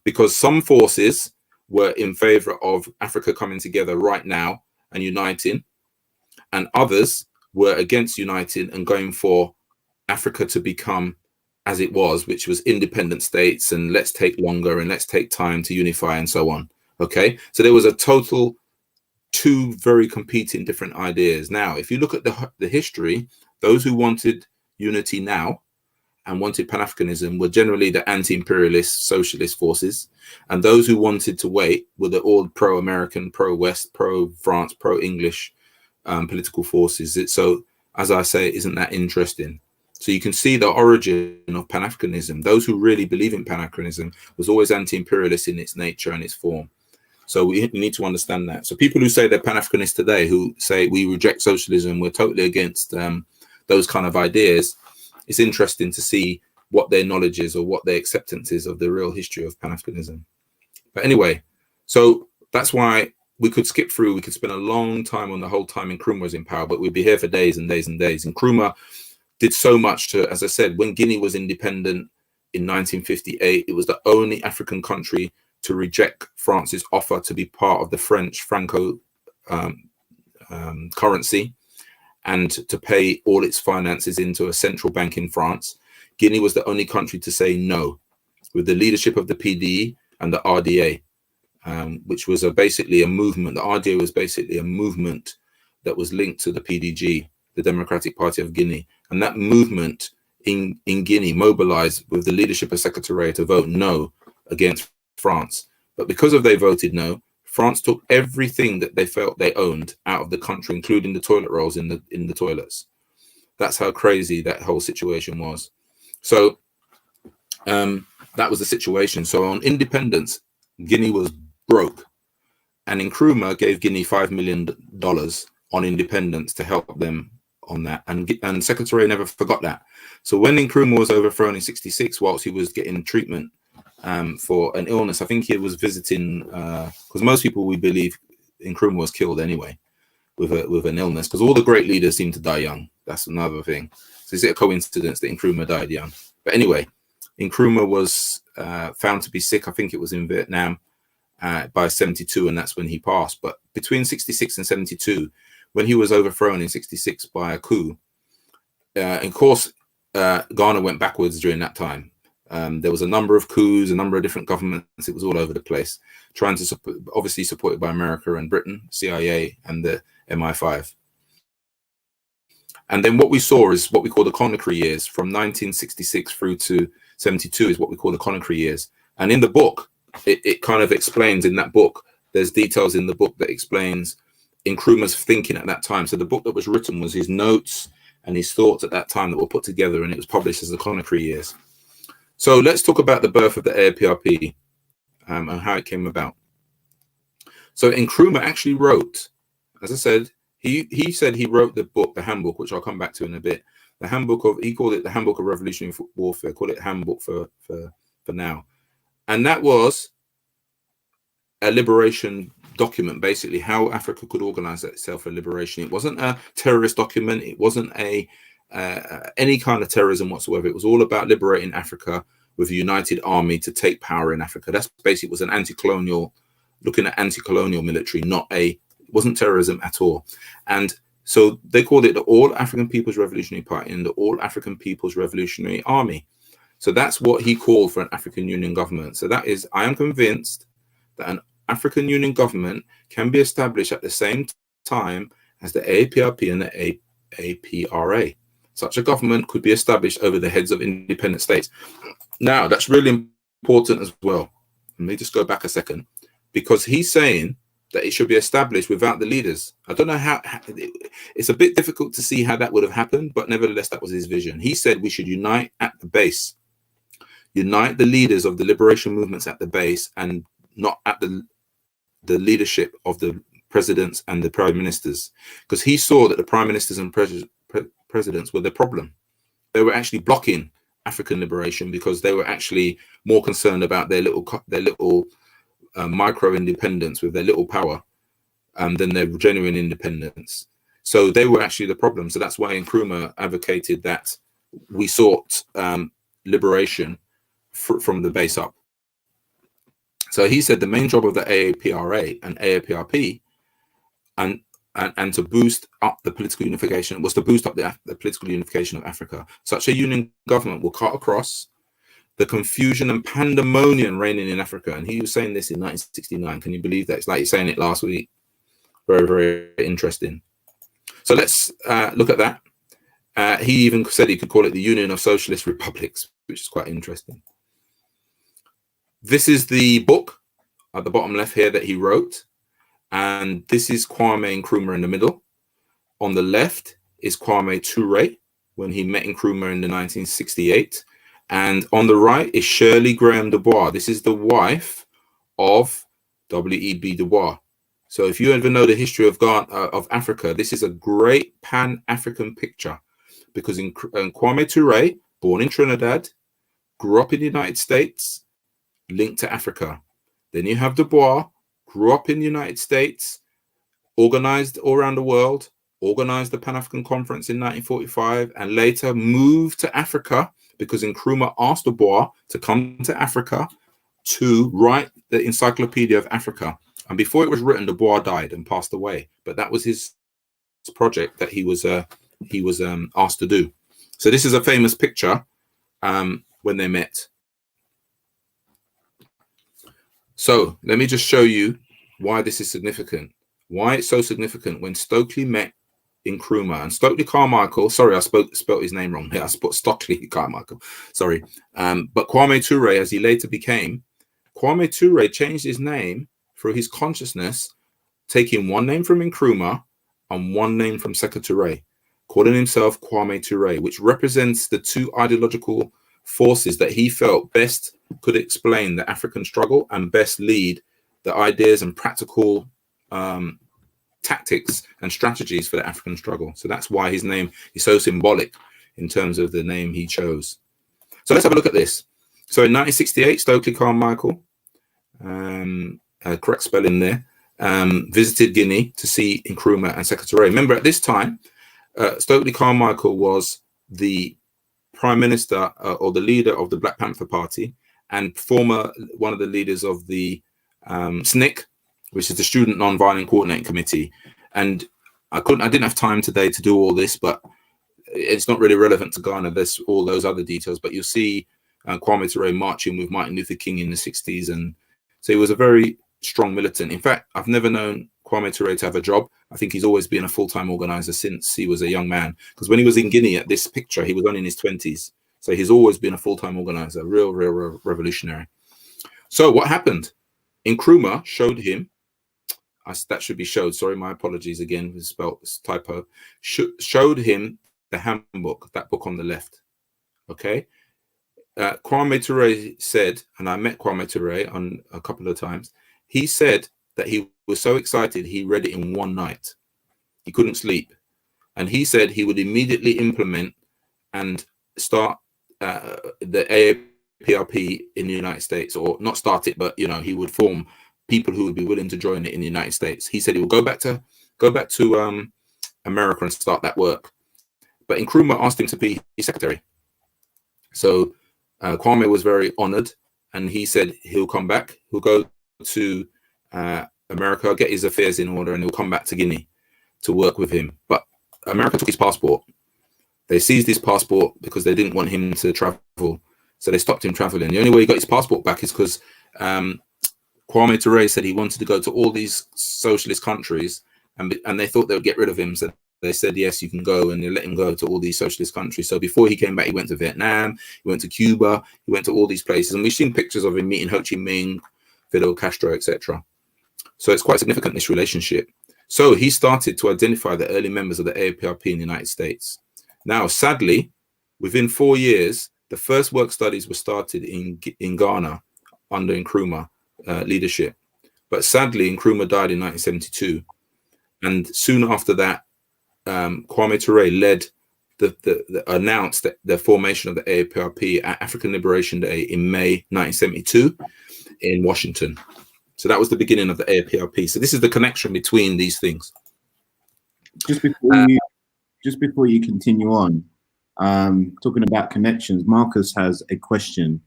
because some forces were in favor of Africa coming together right now and uniting, and others were against uniting and going for Africa to become as it was, which was independent states, and let's take longer and let's take time to unify and so on. Okay, so there was a total two very competing different ideas. Now, if you look at the history, those who wanted unity now and wanted Pan-Africanism were generally the anti-imperialist socialist forces, and those who wanted to wait were the all pro-American, pro-West, pro-France, pro-English political forces. So, as I say, isn't that interesting? So you can see the origin of Pan-Africanism. Those who really believe in Pan-Africanism was always anti-imperialist in its nature and its form. So we need to understand that. So people who say they're Pan-Africanists today, who say we reject socialism, we're totally against those kind of ideas, it's interesting to see what their knowledge is or what their acceptance is of the real history of Pan-Africanism. But anyway, so that's why we could skip through. We could spend a long time on the whole time Incruma was in power, but we'd be here for days and days and days. Incruma did so much to, as I said, when Guinea was independent in 1958, it was the only African country to reject France's offer to be part of the French Franco currency and to pay all its finances into a central bank in France. Guinea was the only country to say no, with the leadership of the PDE and the RDA, which was basically a movement. The RDA was basically a movement that was linked to the PDG, the Democratic Party of Guinea. And that movement in Guinea mobilized with the leadership of Secretariat to vote no against France. But because they voted no, France took everything that they felt they owned out of the country, including the toilet rolls in the toilets. That's how crazy that whole situation was. So that was the situation. So on independence, Guinea was broke. And Incruma gave Guinea $5 million on independence to help them on that. And Secretary never forgot that. So when Incruma was overthrown in 1966, whilst he was getting treatment for an illness, I think he was visiting, because most people, we believe Incruma was killed anyway with an illness, because all the great leaders seem to die young. That's another thing. So is it a coincidence that Incruma died young? But anyway, Incruma was found to be sick. I think it was in Vietnam by 1972, and that's when he passed. But between 1966 and 1972, when he was overthrown in 1966 by a coup, of course, Ghana went backwards during that time. There was a number of coups, a number of different governments. It was all over the place, trying to obviously supported by America and Britain, CIA, and the MI5. And then what we saw is what we call the Conakry years, from 1966 through to 72 is what we call the Conakry years. And in the book, it kind of explains in that book, there's details in the book that explains Incruma's thinking at that time. So the book that was written was his notes and his thoughts at that time that were put together, and it was published as the Conakry years. So let's talk about the birth of the AAPRP and how it came about. So Incruma actually wrote, as I said, he said he wrote the book, the handbook, which I'll come back to in a bit. The handbook of, he called it the Handbook of Revolutionary Warfare, called it Handbook for now. And that was a liberation document, basically how Africa could organize itself for liberation. It wasn't a terrorist document. It wasn't any kind of terrorism whatsoever. It was all about liberating Africa with a united army to take power in Africa. That's basically was an anti-colonial, looking at anti-colonial military, it wasn't terrorism at all. And so they called it the All African People's Revolutionary Party and the All African People's Revolutionary Army. So that's what he called for an African Union government. So that is, I am convinced that an African Union government can be established at the same time as the AAPRP and the APRA. Such a government could be established over the heads of independent states. Now, that's really important as well. Let me just go back a second, because he's saying that it should be established without the leaders. I don't know how, it's a bit difficult to see how that would have happened, but nevertheless, that was his vision. He said we should unite at the base, unite the leaders of the liberation movements at the base, and not at the leadership of the presidents and the prime ministers, because he saw that the prime ministers and presidents were the problem. They were actually blocking African liberation because they were actually more concerned about their little micro independence with their little power than their genuine independence. So they were actually the problem. So that's why Incruma advocated that we sought liberation from the base up. So he said the main job of the AAPRA and AAPRP and to boost up the political unification was to boost up the political unification of Africa. Such a union government will cut across the confusion and pandemonium reigning in Africa. And he was saying this in 1969. Can you believe that? It's like he's saying it last week. Very, very interesting. So let's look at that. He even said he could call it the Union of Socialist Republics, which is quite interesting. This is the book at the bottom left here that he wrote. And this is Kwame Nkrumah in the middle. On the left is Kwame Ture when he met Nkrumah in the 1968. And on the right is Shirley Graham Du Bois. This is the wife of W.E.B. Du Bois. So if you ever know the history of Africa, this is a great Pan-African picture, because Kwame Ture, born in Trinidad, grew up in the United States, linked to Africa. Then you have Du Bois, grew up in the United States, organized all around the world, organized the Pan-African Conference in 1945, and later moved to Africa because Nkrumah asked Du Bois to come to Africa to write the Encyclopedia of Africa. And before it was written, Du Bois died and passed away. But that was his project that he was asked to do. So this is a famous picture when they met. So let me just show you why this is significant. Why it's so significant when Stokely met Nkrumah. And Stokely Carmichael, sorry, I spelt his name wrong here. I spelled Stokely Carmichael, sorry. But Kwame Ture, as he later became, Kwame Ture changed his name through his consciousness, taking one name from Nkrumah and one name from Sekou Touré, calling himself Kwame Ture, which represents the two ideological forces that he felt best could explain the African struggle and best lead the ideas and practical tactics and strategies for the African struggle. So that's why his name is so symbolic in terms of the name he chose. So let's have a look at this. So in 1968, Stokely Carmichael, correct spelling there, visited Guinea to see Nkrumah and Sekou Touré. Remember, at this time, Stokely Carmichael was the prime minister or the leader of the Black Panther Party and one of the leaders of the SNCC, which is the Student Nonviolent Coordinating Committee. And I didn't have time today to do all this, but it's not really relevant to Ghana. There's all those other details, but you'll see Kwame Ture marching with Martin Luther King in the 60s. And so he was a very strong militant. In fact, I've never known Kwame Ture to have a job. I think he's always been a full-time organizer since he was a young man. Because when he was in Guinea at this picture, he was only in his 20s. So he's always been a full-time organizer, real revolutionary. So what happened? Nkrumah showed him, that should be showed, sorry, my apologies again, it's spelled typo, showed him the handbook, that book on the left, okay? Kwame Ture said, and I met Kwame Ture on a couple of times, he said that he was so excited he read it in one night. He couldn't sleep. And he said he would immediately implement and start the AAPRP in the United States, or not start it, but he would form people who would be willing to join it in the United States. He said he would go back to America and start that work. But Nkrumah asked him to be his secretary. So Kwame was very honored, and he said he'll come back. He'll go to America, get his affairs in order, and he'll come back to Guinea to work with him. But America took his passport. They seized his passport because they didn't want him to travel. So they stopped him traveling. The only way he got his passport back is because Kwame Ture said he wanted to go to all these socialist countries, and they thought they would get rid of him. So they said, yes, you can go, and they let him go to all these socialist countries. So before he came back, he went to Vietnam, he went to Cuba, he went to all these places. And we've seen pictures of him meeting Ho Chi Minh, Fidel Castro, etc. So it's quite significant, this relationship. So he started to identify the early members of the AAPRP in the United States. Now, sadly, within 4 years, the first work studies were started in Ghana under Incruma leadership. But sadly, Incruma died in 1972. And soon after that, Kwame Ture led announced the formation of the AAPRP at African Liberation Day in May 1972 in Washington. So that was the beginning of the AAPRP. So this is the connection between these things. Just before you continue on, talking about connections, Marcus has a question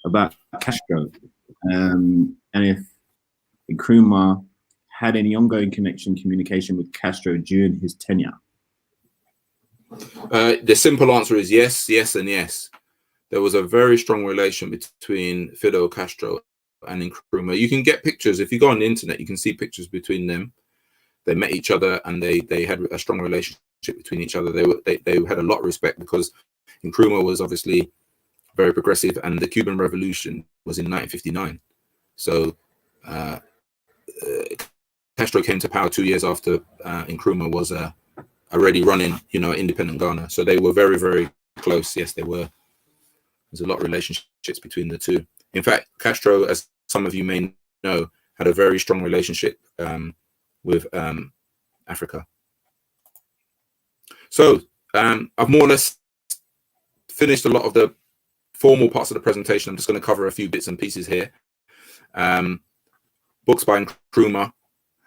about Castro, and if Incruma had any ongoing communication with Castro during his tenure. The simple answer is yes, yes, and yes. There was a very strong relation between Fidel Castro and Incruma. You can get pictures. If you go on the internet, you can see pictures between them. They met each other, and they had a strong relationship between each other. They had a lot of respect because Incruma was obviously very progressive, and the Cuban Revolution was in 1959. So Castro came to power 2 years after Incruma was already running, independent Ghana. So they were very, very close. Yes, they were. There's a lot of relationships between the two. In fact, Castro, as some of you may know, had a very strong relationship with Africa. So I've more or less finished a lot of the formal parts of the presentation. I'm just going to cover a few bits and pieces here. Books by Incruma,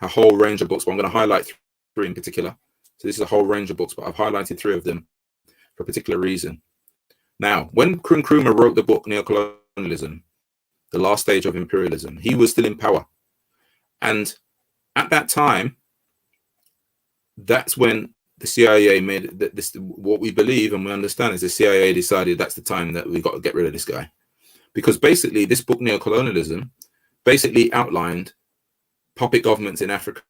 a whole range of books, but I'm going to highlight 3 in particular. So this is a whole range of books, but I've highlighted 3 of them for a particular reason. Now, when Incruma wrote the book Neocolonialism, The Last Stage of Imperialism, he was still in power. And at that time, that's when the CIA made this, what we believe and we understand is the CIA decided that's the time that we got to get rid of this guy. Because basically this book Neocolonialism basically outlined puppet governments in Africa.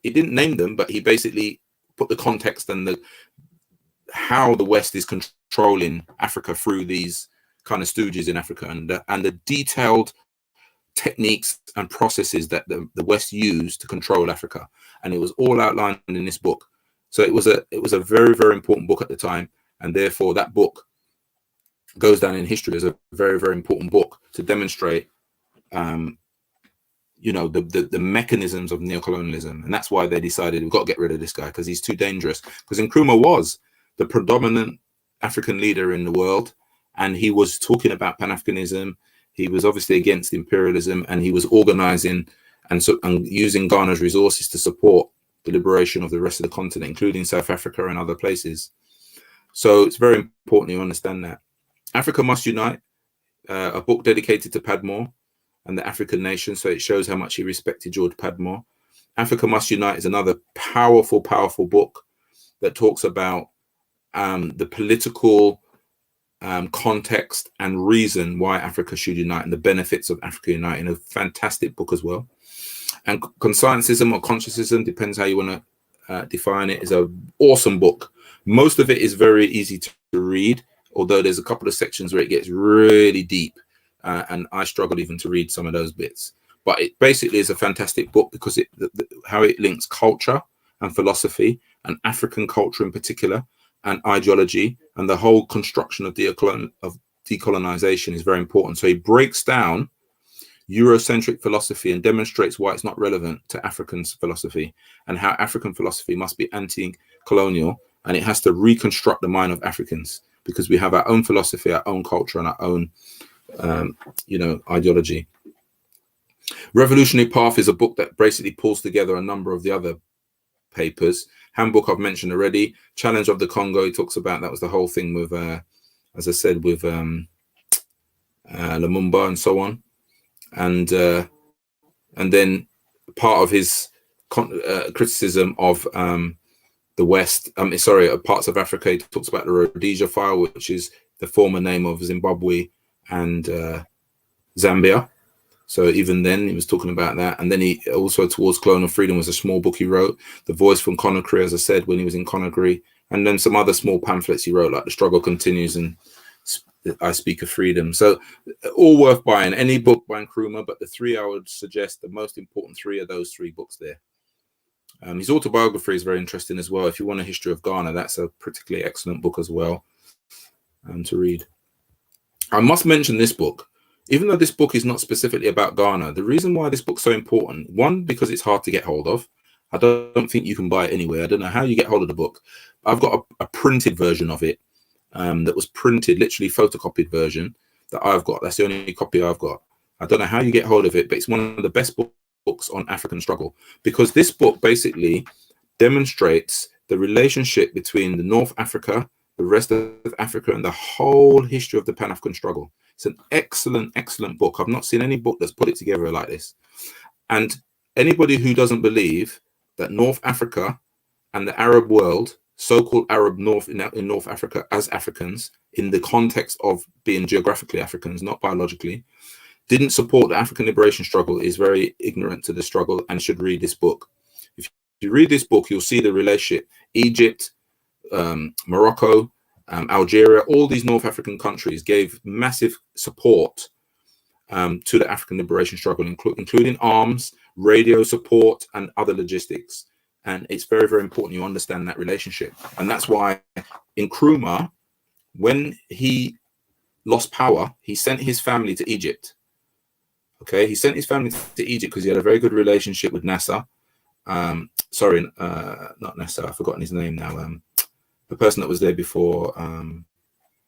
He didn't name them, but he basically put the context and how the West is controlling Africa through these kind of stooges in Africa, and the detailed techniques and processes that the West used to control Africa. And it was all outlined in this book. So it was a very, very important book at the time, and therefore that book goes down in history as a very, very important book to demonstrate the mechanisms of neocolonialism. And that's why they decided we've got to get rid of this guy because he's too dangerous. Because Incruma was the predominant African leader in the world, and he was talking about Pan-Africanism. He was obviously against imperialism, and he was organizing and using Ghana's resources to support the liberation of the rest of the continent, including South Africa and other places. So it's very important you understand that. Africa Must Unite, a book dedicated to Padmore and the African nation. So it shows how much he respected George Padmore. Africa Must Unite is another powerful, powerful book that talks about the political context and reason why Africa should unite and the benefits of Africa uniting. A fantastic book as well. And Conscientism or Consciousism, depends how you want to define it, is an awesome book. Most of it is very easy to read, although there's a couple of sections where it gets really deep, and I struggle even to read some of those bits. But it basically is a fantastic book because how it links culture and philosophy, and African culture in particular, and ideology, and the whole construction of decolonization is very important. So he breaks down Eurocentric philosophy and demonstrates why it's not relevant to African philosophy, and how African philosophy must be anti-colonial, and it has to reconstruct the mind of Africans because we have our own philosophy, our own culture, and our own ideology. Revolutionary Path is a book that basically pulls together a number of the other papers. Handbook I've mentioned already. Challenge of the Congo, he talks about, that was the whole thing with as I said, with Lumumba and so on. And then part of his criticism of the West, sorry, parts of Africa. He talks about the Rhodesia file, which is the former name of Zimbabwe and Zambia. So even then he was talking about that. And then he also, Towards Colonial Freedom, was a small book he wrote. The Voice from Conakry, as I said, when he was in Conakry. And then some other small pamphlets he wrote, like The Struggle Continues and I Speak of Freedom. So all worth buying. Any book by Incruma, but the three I would suggest, the most important three are those three books there. His autobiography is very interesting as well. If you want a history of Ghana, that's a particularly excellent book as well to read. I must mention this book. Even though this book is not specifically about Ghana, the reason why this book's so important, one, because it's hard to get hold of. I don't think you can buy it anywhere. I don't know how you get hold of the book. I've got a printed version of it that was printed, literally photocopied version that I've got. That's the only copy I've got. I don't know how you get hold of it, but it's one of the best books on African struggle, because this book basically demonstrates the relationship between the North Africa, the rest of Africa, and the whole history of the Pan-African struggle. It's an excellent, excellent book. I've not seen any book that's put it together like this. And anybody who doesn't believe that North Africa and the Arab world, so-called Arab North in North Africa as Africans, in the context of being geographically Africans, not biologically, didn't support the African liberation struggle, is very ignorant to the struggle and should read this book. If you read this book, you'll see the relationship. Egypt, Morocco, Algeria, all these North African countries gave massive support to the African liberation struggle, including arms, radio support, and other logistics. And it's very, very important you understand that relationship. And that's why Incruma, when he lost power, he sent his family to Egypt. Okay, he sent his family to Egypt because he had a very good relationship with Nasser. Sorry, not Nasser, I've forgotten his name now. The person that was there before.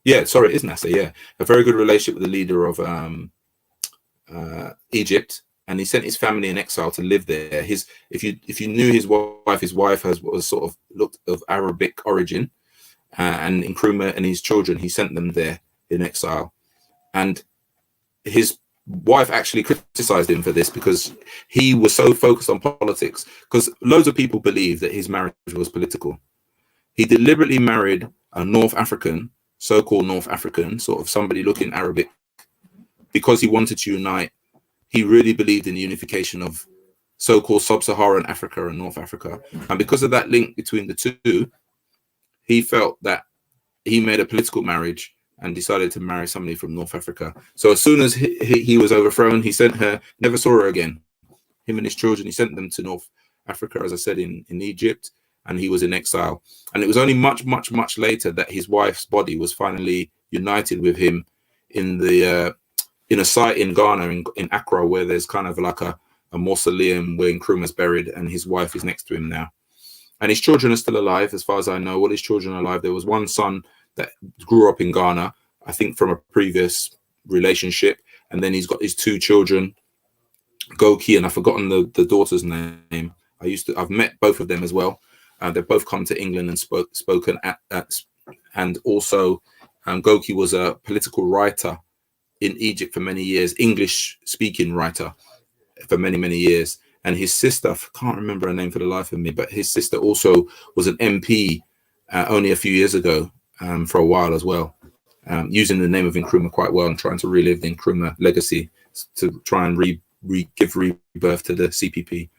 Yeah, sorry, it is Nasser, yeah. A very good relationship with the leader of Egypt. And he sent his family in exile to live there. If you knew his wife was sort of looked of Arabic origin, and Incruma and his children, he sent them there in exile. And his wife actually criticized him for this because he was so focused on politics, because loads of people believe that his marriage was political. He deliberately married a North African, so-called North African, sort of somebody looking Arabic, because he wanted to unite. He really believed in the unification of so-called sub-Saharan Africa and North Africa. And because of that link between the two, he felt that he made a political marriage and decided to marry somebody from North Africa. So as soon as he was overthrown, he sent her, never saw her again. Him and his children, he sent them to North Africa, as I said, in Egypt, and he was in exile. And it was only much, much, much later that his wife's body was finally united with him in a site in Ghana, in Accra, where there's kind of like a mausoleum where Nkrumah's buried, and his wife is next to him now. And his children are still alive, as far as I know. All his children are alive. There was one son that grew up in Ghana, I think from a previous relationship. And then he's got his two children, Goki, and I've forgotten the daughter's name. I've met both of them as well. They've both come to England and spoken at and also Goki was a political writer in Egypt for many years, English speaking writer for many, many years. And his sister, I can't remember her name for the life of me, but his sister also was an MP only a few years ago for a while as well, using the name of Incruma quite well and trying to relive the Incruma legacy to try and give rebirth to the CPP.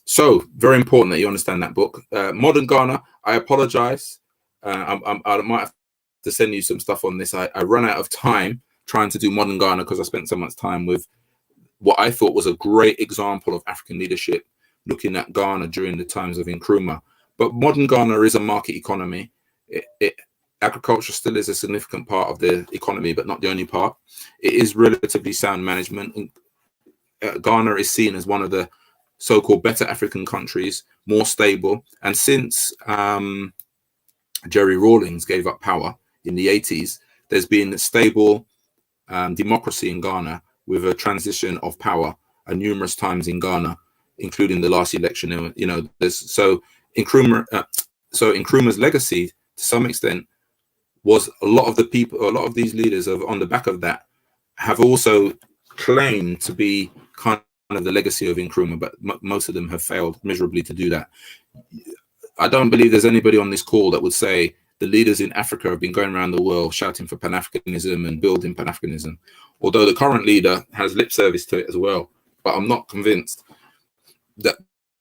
So very important that you understand that book. Modern Ghana, I apologize. I might have to send you some stuff on this. I run out of time trying to do Modern Ghana because I spent so much time with what I thought was a great example of African leadership, looking at Ghana during the times of Incruma. But Modern Ghana is a market economy. Agriculture still is a significant part of the economy, but not the only part. It is relatively sound management. Ghana is seen as one of the so-called better African countries, more stable. And since Jerry Rawlings gave up power in the 80s, there's been a stable democracy in Ghana with a transition of power numerous times in Ghana, including the last election. You know, so Nkrumah's legacy, to some extent, was a lot of these leaders on the back of that have also claimed to be kind of the legacy of Incruma, but most of them have failed miserably to do that. I don't believe there's anybody on this call that would say the leaders in Africa have been going around the world shouting for Pan-Africanism and building Pan-Africanism, although the current leader has lip service to it as well. But I'm not convinced that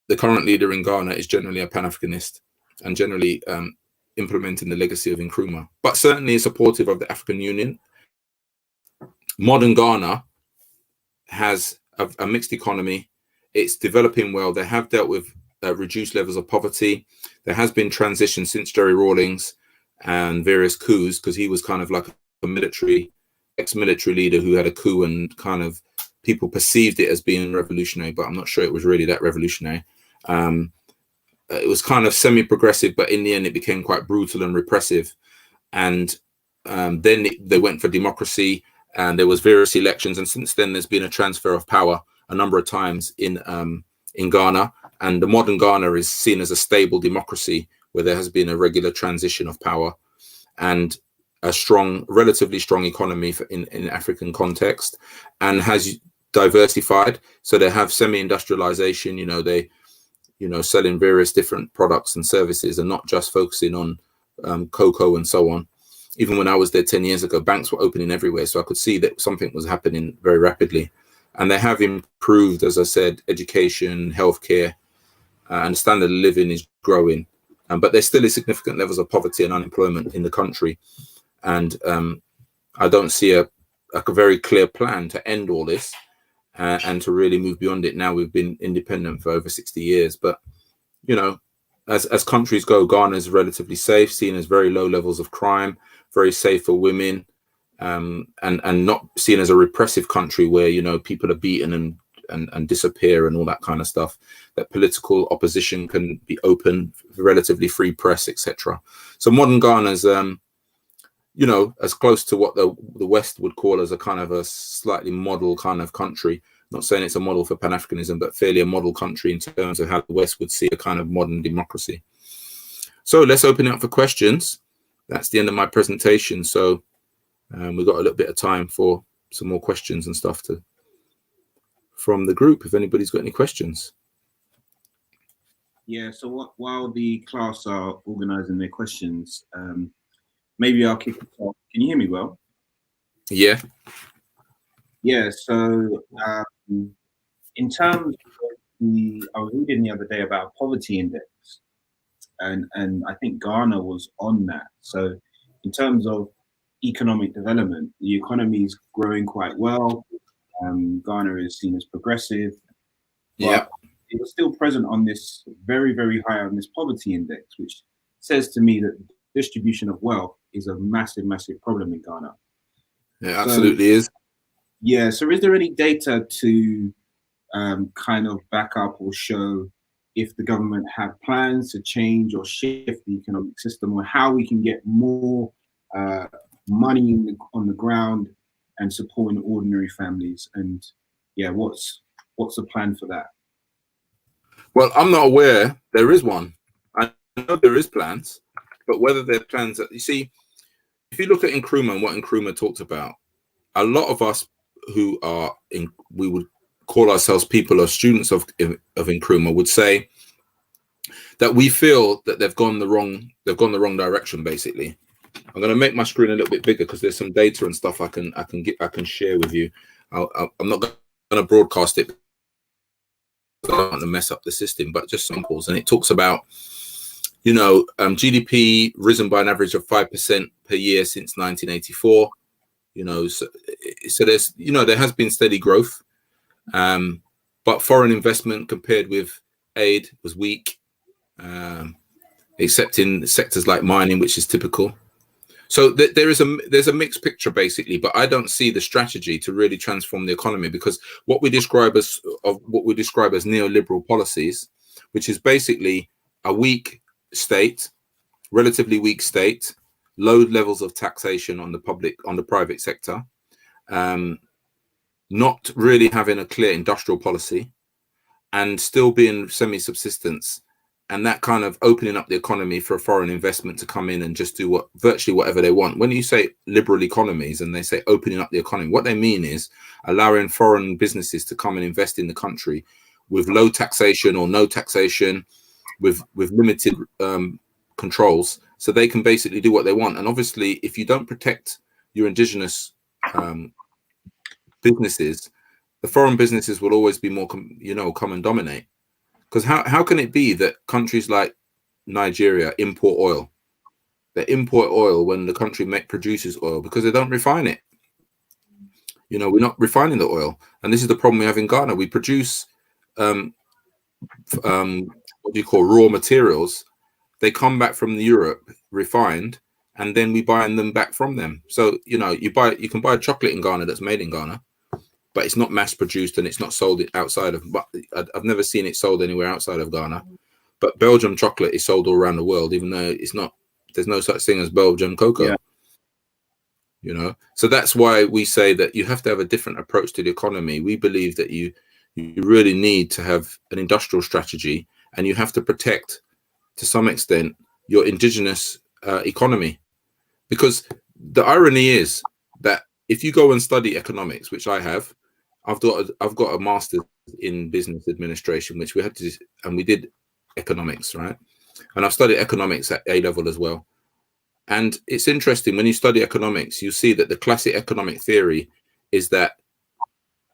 the current leader in Ghana is generally a Pan-Africanist and generally implementing the legacy of Incruma, but certainly supportive of the African Union. Modern Ghana has a mixed economy. It's developing well. They have dealt with reduced levels of poverty. There has been transition since Jerry Rawlings and various coups, because he was kind of like a ex-military leader who had a coup, and kind of people perceived it as being revolutionary, but I'm not sure it was really that revolutionary. It was kind of semi-progressive, but in the end it became quite brutal and repressive. And then they went for democracy, and there was various elections, and since then there's been a transfer of power a number of times in Ghana, and the modern Ghana is seen as a stable democracy where there has been a regular transition of power and a relatively strong economy in African context, and has diversified. So they have semi-industrialization, they selling various different products and services, and not just focusing on cocoa and so on. Even when I was there 10 years ago, banks were opening everywhere, so I could see that something was happening very rapidly. And they have improved, as I said, education, healthcare, and the standard of living is growing. But there still is significant levels of poverty and unemployment in the country. And I don't see a very clear plan to end all this and to really move beyond it. Now we've been independent for over 60 years. But, as countries go, Ghana is relatively safe, seen as very low levels of crime, very safe for women, and not seen as a repressive country where, people are beaten and disappear and all that kind of stuff. That political opposition can be open, relatively free press, etc. So modern Ghana's, as close to what the West would call as a kind of a slightly model kind of country. Not saying it's a model for Pan-Africanism, but fairly a model country in terms of how the West would see a kind of modern democracy. So let's open it up for questions. That's the end of my presentation. So we've got a little bit of time for some more questions and stuff from the group, if anybody's got any questions. Yeah, so while the class are organizing their questions, maybe I'll kick it off. Can you hear me well? Yeah. Yeah, so in terms of I was reading the other day about poverty index, and I think Ghana was on that. So in terms of economic development, the economy is growing quite well. Ghana is seen as progressive. Yeah. It was still present on this very, very high on this poverty index, which says to me that distribution of wealth is a massive, massive problem in Ghana. Yeah, absolutely is. Yeah, so is there any data to kind of back up or show if the government have plans to change or shift the economic system, or how we can get more money on the ground and supporting ordinary families? And yeah, what's the plan for that? Well, I'm not aware there is one. I know there is plans, but whether they're plans that, you see, if you look at Incruma and what Incruma talked about, a lot of us who are we would call ourselves people or students of Incruma would say that we feel that they've gone the wrong direction. Basically, I'm going to make my screen a little bit bigger because there's some data and stuff I can share with you. I'm not going to broadcast it. I don't want to mess up the system, but just samples, and it talks about GDP risen by an average of 5% per year since 1984. So there's there has been steady growth, but foreign investment compared with aid was weak, except in sectors like mining, which is typical. So there's a mixed picture basically, but I don't see the strategy to really transform the economy, because what we describe as neoliberal policies, which is basically a weak state, relatively weak state, low levels of taxation on the private sector, not really having a clear industrial policy, and still being semi-subsistence, and that kind of opening up the economy for foreign investment to come in and just do virtually whatever they want. When you say liberal economies and they say opening up the economy, what they mean is allowing foreign businesses to come and invest in the country with low taxation or no taxation, with limited controls, so they can basically do what they want. And obviously, if you don't protect your indigenous businesses, the foreign businesses will always be more, come and dominate. Because how can it be that countries like Nigeria import oil? They import oil when the country produces oil because they don't refine it. We're not refining the oil, and this is the problem we have in Ghana. We produce what do you call raw materials? They come back from Europe refined, and then we buy them back from them. So you can buy chocolate in Ghana that's made in Ghana, but it's not mass produced and it's not sold outside of. But I've never seen it sold anywhere outside of Ghana. But Belgium chocolate is sold all around the world, even though it's not. There's no such thing as Belgian cocoa. Yeah. So that's why we say that you have to have a different approach to the economy. We believe that you really need to have an industrial strategy, and you have to protect, to some extent, your indigenous economy. Because the irony is that if you go and study economics, which I have, I've got a master's in business administration, which we had to, and we did economics, right? And I've studied economics at A level as well. And it's interesting, when you study economics, you see that the classic economic theory is that,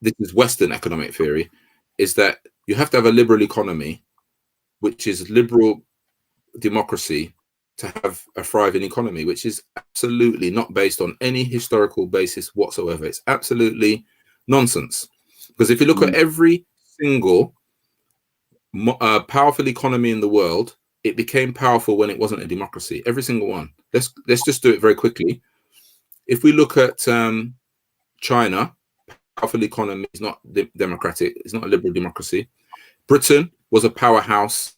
this is Western economic theory, is that you have to have a liberal economy, which is liberal democracy, to have a thriving economy, which is absolutely not based on any historical basis whatsoever. It's absolutely nonsense. Because if you look at every single powerful economy in the world, it became powerful when it wasn't a democracy. Every single one. Let's just do it very quickly. If we look at China, powerful economy is not democratic. It's not a liberal democracy. Britain was a powerhouse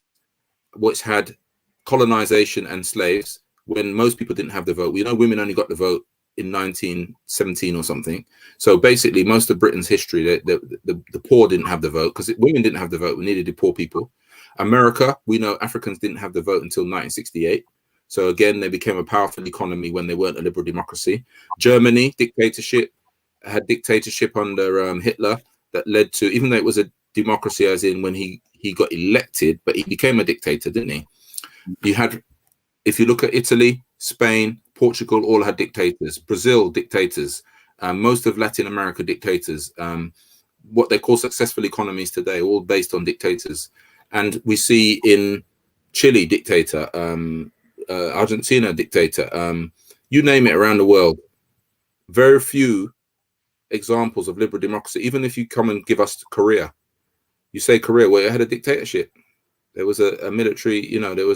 which had colonization and slaves when most people didn't have the vote. We know women only got the vote in 1917 or something. So basically, most of Britain's history, the poor didn't have the vote because women didn't have the vote. We needed the poor people. America, we know Africans didn't have the vote until 1968. So again, they became a powerful economy when they weren't a liberal democracy. Germany, had dictatorship under Hitler that led to, even though it was a democracy as in when he got elected, but he became a dictator, didn't he? You had, if you look at Italy, Spain, Portugal, all had dictators. Brazil, dictators. Most of Latin America, dictators. What they call successful economies today, all based on dictators. And we see in Chile, dictator, Argentina, dictator, you name it around the world. Very few examples of liberal democracy. Even if you come and give us Korea, you say Korea, well, it had a dictatorship. There was a military, there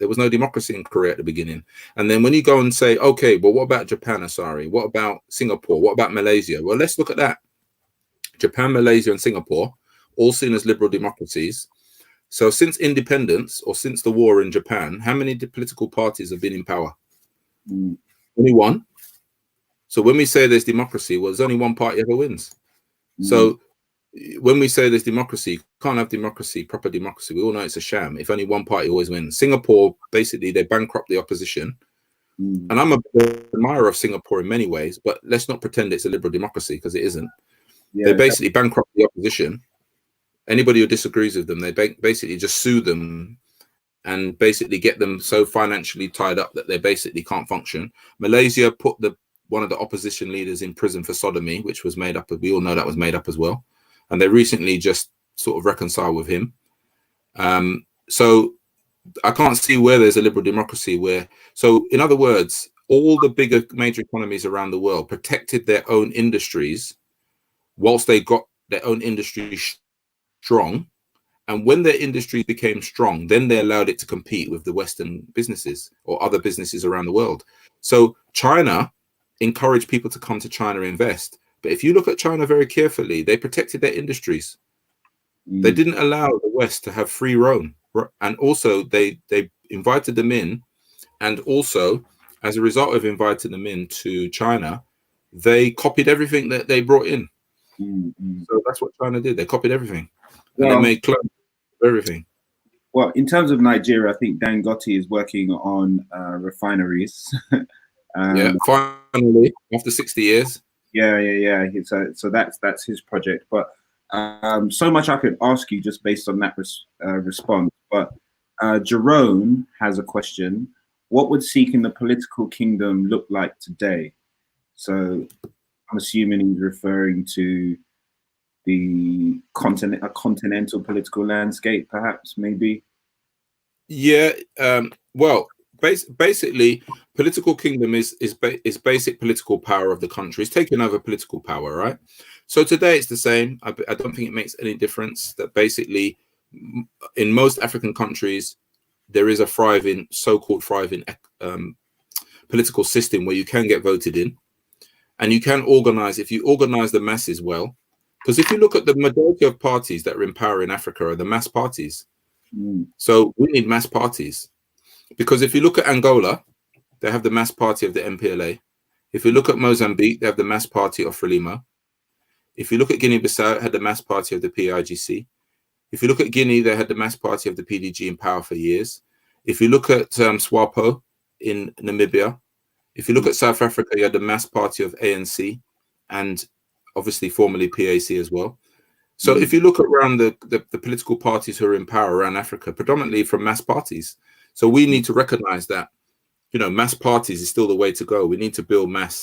was no democracy in Korea at the beginning. And then when you go and say, okay, well, what about Japan, Asari? What about Singapore? What about Malaysia? Well, let's look at that. Japan, Malaysia, and Singapore, all seen as liberal democracies. So since independence, or since the war in Japan, how many political parties have been in power? Only one. So when we say there's democracy, well, there's only one party ever wins. So when we say there's democracy, you can't have democracy, proper democracy. We all know it's a sham. If only one party always wins. Singapore, basically, they bankrupt the opposition. And I'm an admirer of Singapore in many ways, but let's not pretend it's a liberal democracy, because it isn't. They basically bankrupt the opposition. Anybody who disagrees with them, they basically just sue them and basically get them so financially tied up that they basically can't function. Malaysia put one of the opposition leaders in prison for sodomy, which was made up. We all know that was made up as well. And they recently just sort of reconciled with him. So I can't see where there's a liberal democracy where. So in other words, all the bigger major economies around the world protected their own industries whilst they got their own industry strong. And when their industry became strong, then they allowed it to compete with the Western businesses or other businesses around the world. So China encouraged people to come to China and invest. But if you look at China very carefully, they protected their industries. They didn't allow the West to have free roam. And also they invited them in. And also, as a result of inviting them in to China, they copied everything that they brought in. So that's what China did. They copied everything. And they made clones of everything. Well, in terms of Nigeria, I think Dangote is working on refineries. Yeah, finally, after 60 years. Yeah. So that's his project. But so much I could ask you just based on that response. But Jerome has a question. What would seeking the political kingdom look like today? So I'm assuming he's referring to the a continental political landscape, perhaps, maybe. Yeah. Well, basically, political kingdom is basic political power of the country. It's taking over political power, right? So today it's the same. I don't think it makes any difference that basically in most African countries there is a so-called thriving political system where you can get voted in and you can organize if you organize the masses well. Because if you look at the majority of parties that are in power in Africa are the mass parties. So we need mass parties. Because if you look at Angola, they have the mass party of the MPLA. If you look at Mozambique, they have the mass party of Frelimo. If you look at Guinea-Bissau, it had the mass party of the PIGC. If you look at Guinea, they had the mass party of the PDG in power for years. If you look at SWAPO in Namibia, if you look at South Africa, you had the mass party of ANC and obviously formerly PAC as well. So if you look around the political parties who are in power around Africa, predominantly from mass parties. So we need to recognize that, mass parties is still the way to go. We need to build mass